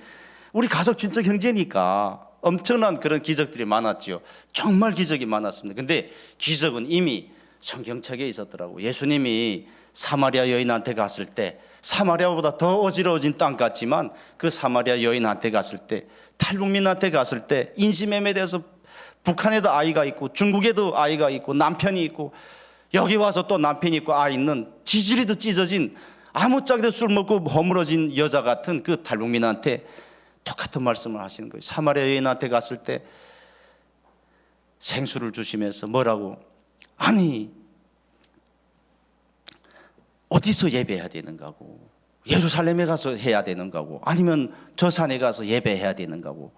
우리 가족 친척 형제니까 엄청난 그런 기적들이 많았지요. 정말 기적이 많았습니다. 근데 기적은 이미 성경책에 있었더라고요. 예수님이 사마리아 여인한테 갔을 때, 사마리아보다 더 어지러워진 땅 같지만 그 사마리아 여인한테 갔을 때, 탈북민한테 갔을 때 인신매매에 대해서 북한에도 아이가 있고 중국에도 아이가 있고 남편이 있고 여기 와서 또 남편이 있고 아이 있는 지지리도 찢어진 아무짝에도 술 먹고 허물어진 여자 같은 그 탈북민한테 똑같은 말씀을 하시는 거예요. 사마리아 여인한테 갔을 때 생수를 주시면서 뭐라고? 아니 어디서 예배해야 되는 거고, 예루살렘에 가서 해야 되는 거고, 아니면 저 산에 가서 예배해야 되는 거고.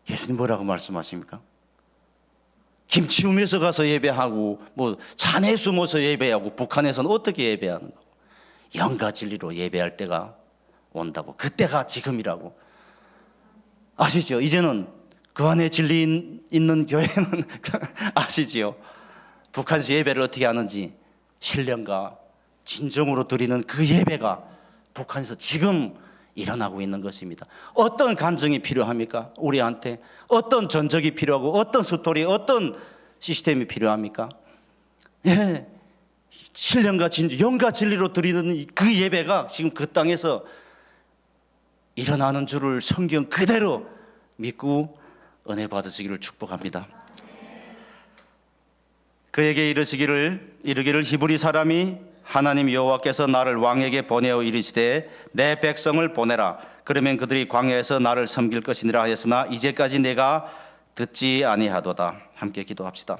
예수님 뭐라고 말씀하십니까? 김치움에서 가서 예배하고 뭐 산에 숨어서 예배하고 북한에서는 어떻게 예배하는 거고, 영과 진리로 예배할 때가 온다고. 그때가 지금이라고. 아시죠? 이제는 그 안에 진리 있는 교회는 아시지요? 북한에서 예배를 어떻게 하는지 신령과 진정으로 드리는 그 예배가 북한에서 지금 일어나고 있는 것입니다. 어떤 간증이 필요합니까? 우리한테 어떤 전적이 필요하고 어떤 스토리, 어떤 시스템이 필요합니까? 예, 신령과 진정, 영과 진리로 드리는 그 예배가 지금 그 땅에서 일어나는 줄을 성경 그대로 믿고 은혜 받으시기를 축복합니다. 그에게 이르기를 히브리 사람이 하나님 여호와께서 나를 왕에게 보내어 이르시되 내 백성을 보내라. 그러면 그들이 광야에서 나를 섬길 것이니라 하였으나 이제까지 내가 듣지 아니하도다. 함께 기도합시다.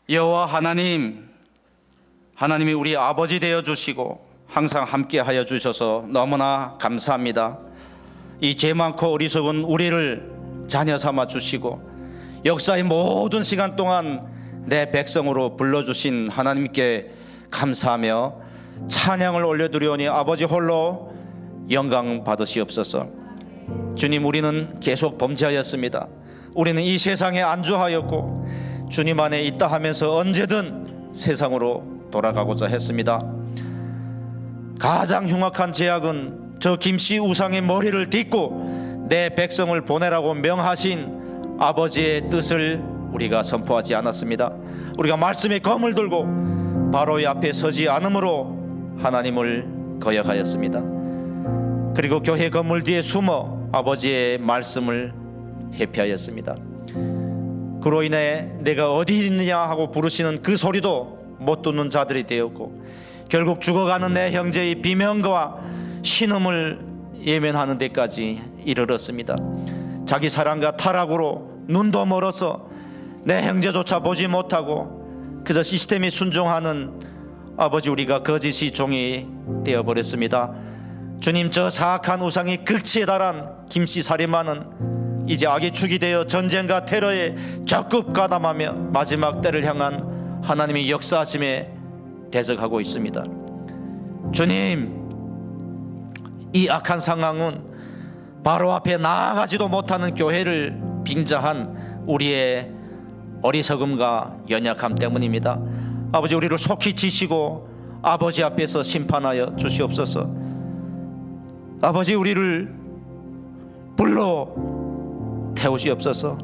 여호와 하나님이 우리 아버지 되어 주시고 항상 함께 하여 주셔서 너무나 감사합니다. 이 죄 많고 어리석은 우리를 자녀 삼아 주시고 역사의 모든 시간 동안 내 백성으로 불러주신 하나님께 감사하며 찬양을 올려드리오니 아버지 홀로 영광 받으시옵소서. 주님, 우리는 계속 범죄하였습니다. 우리는 이 세상에 안주하였고 주님 안에 있다 하면서 언제든 세상으로 돌아가고자 했습니다. 가장 흉악한 죄악은 저 김씨 우상의 머리를 딛고 내 백성을 보내라고 명하신 아버지의 뜻을 우리가 선포하지 않았습니다. 우리가 말씀의 검을 들고 바로의 앞에 서지 않으므로 하나님을 거역하였습니다. 그리고 교회 건물 뒤에 숨어 아버지의 말씀을 회피하였습니다. 그로 인해 내가 어디 있느냐 하고 부르시는 그 소리도 못 듣는 자들이 되었고 결국 죽어가는 내 형제의 비명과 신음을 예면하는 데까지 이르렀습니다. 자기 사랑과 타락으로 눈도 멀어서 내 형제조차 보지 못하고 그저 시스템에 순종하는 아버지, 우리가 거짓이 종이 되어버렸습니다. 주님, 저 사악한 우상이 극치에 달한 김씨 살인마는 이제 악의 축이 되어 전쟁과 테러에 적극 가담하며 마지막 때를 향한 하나님의 역사하심에 대적하고 있습니다. 주님, 이 악한 상황은 바로 앞에 나아가지도 못하는 교회를 빙자한 우리의 어리석음과 연약함 때문입니다. 아버지, 우리를 속히 치시고 아버지 앞에서 심판하여 주시옵소서. 아버지, 우리를 불로 태우시옵소서.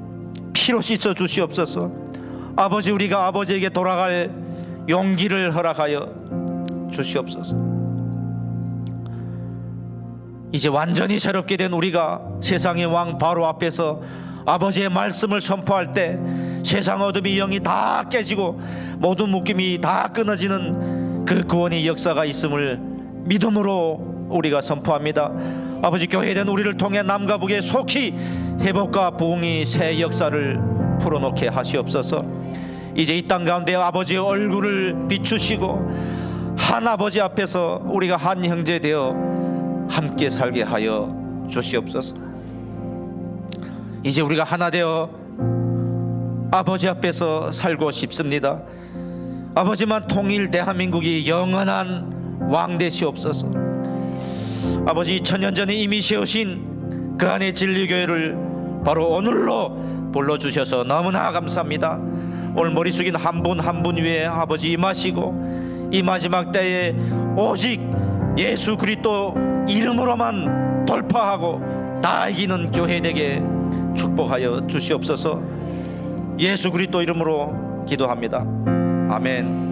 피로 씻어 주시옵소서. 아버지, 우리가 아버지에게 돌아갈 용기를 허락하여 주시옵소서. 이제 완전히 새롭게 된 우리가 세상의 왕 바로 앞에서 아버지의 말씀을 선포할 때 세상 어둠의 영이 다 깨지고 모든 묶임이 다 끊어지는 그 구원의 역사가 있음을 믿음으로 우리가 선포합니다. 아버지, 교회된 우리를 통해 남과 북에 속히 회복과 부흥이 새 역사를 풀어놓게 하시옵소서. 이제 이 땅 가운데 아버지의 얼굴을 비추시고 한 아버지 앞에서 우리가 한 형제 되어 함께 살게 하여 주시옵소서. 이제 우리가 하나 되어 아버지 앞에서 살고 싶습니다. 아버지만 통일 대한민국이 영원한 왕 되시옵소서. 아버지, 2000년 전에 이미 세우신 그 안의 진리교회를 바로 오늘로 불러주셔서 너무나 감사합니다. 오늘 머리 숙인 한 분 한 분 위에 아버지 임하시고 이 마지막 때에 오직 예수 그리스도 이름으로만 돌파하고 다 이기는 교회 되게 축복하여 주시옵소서. 예수 그리스도 이름으로 기도합니다. 아멘.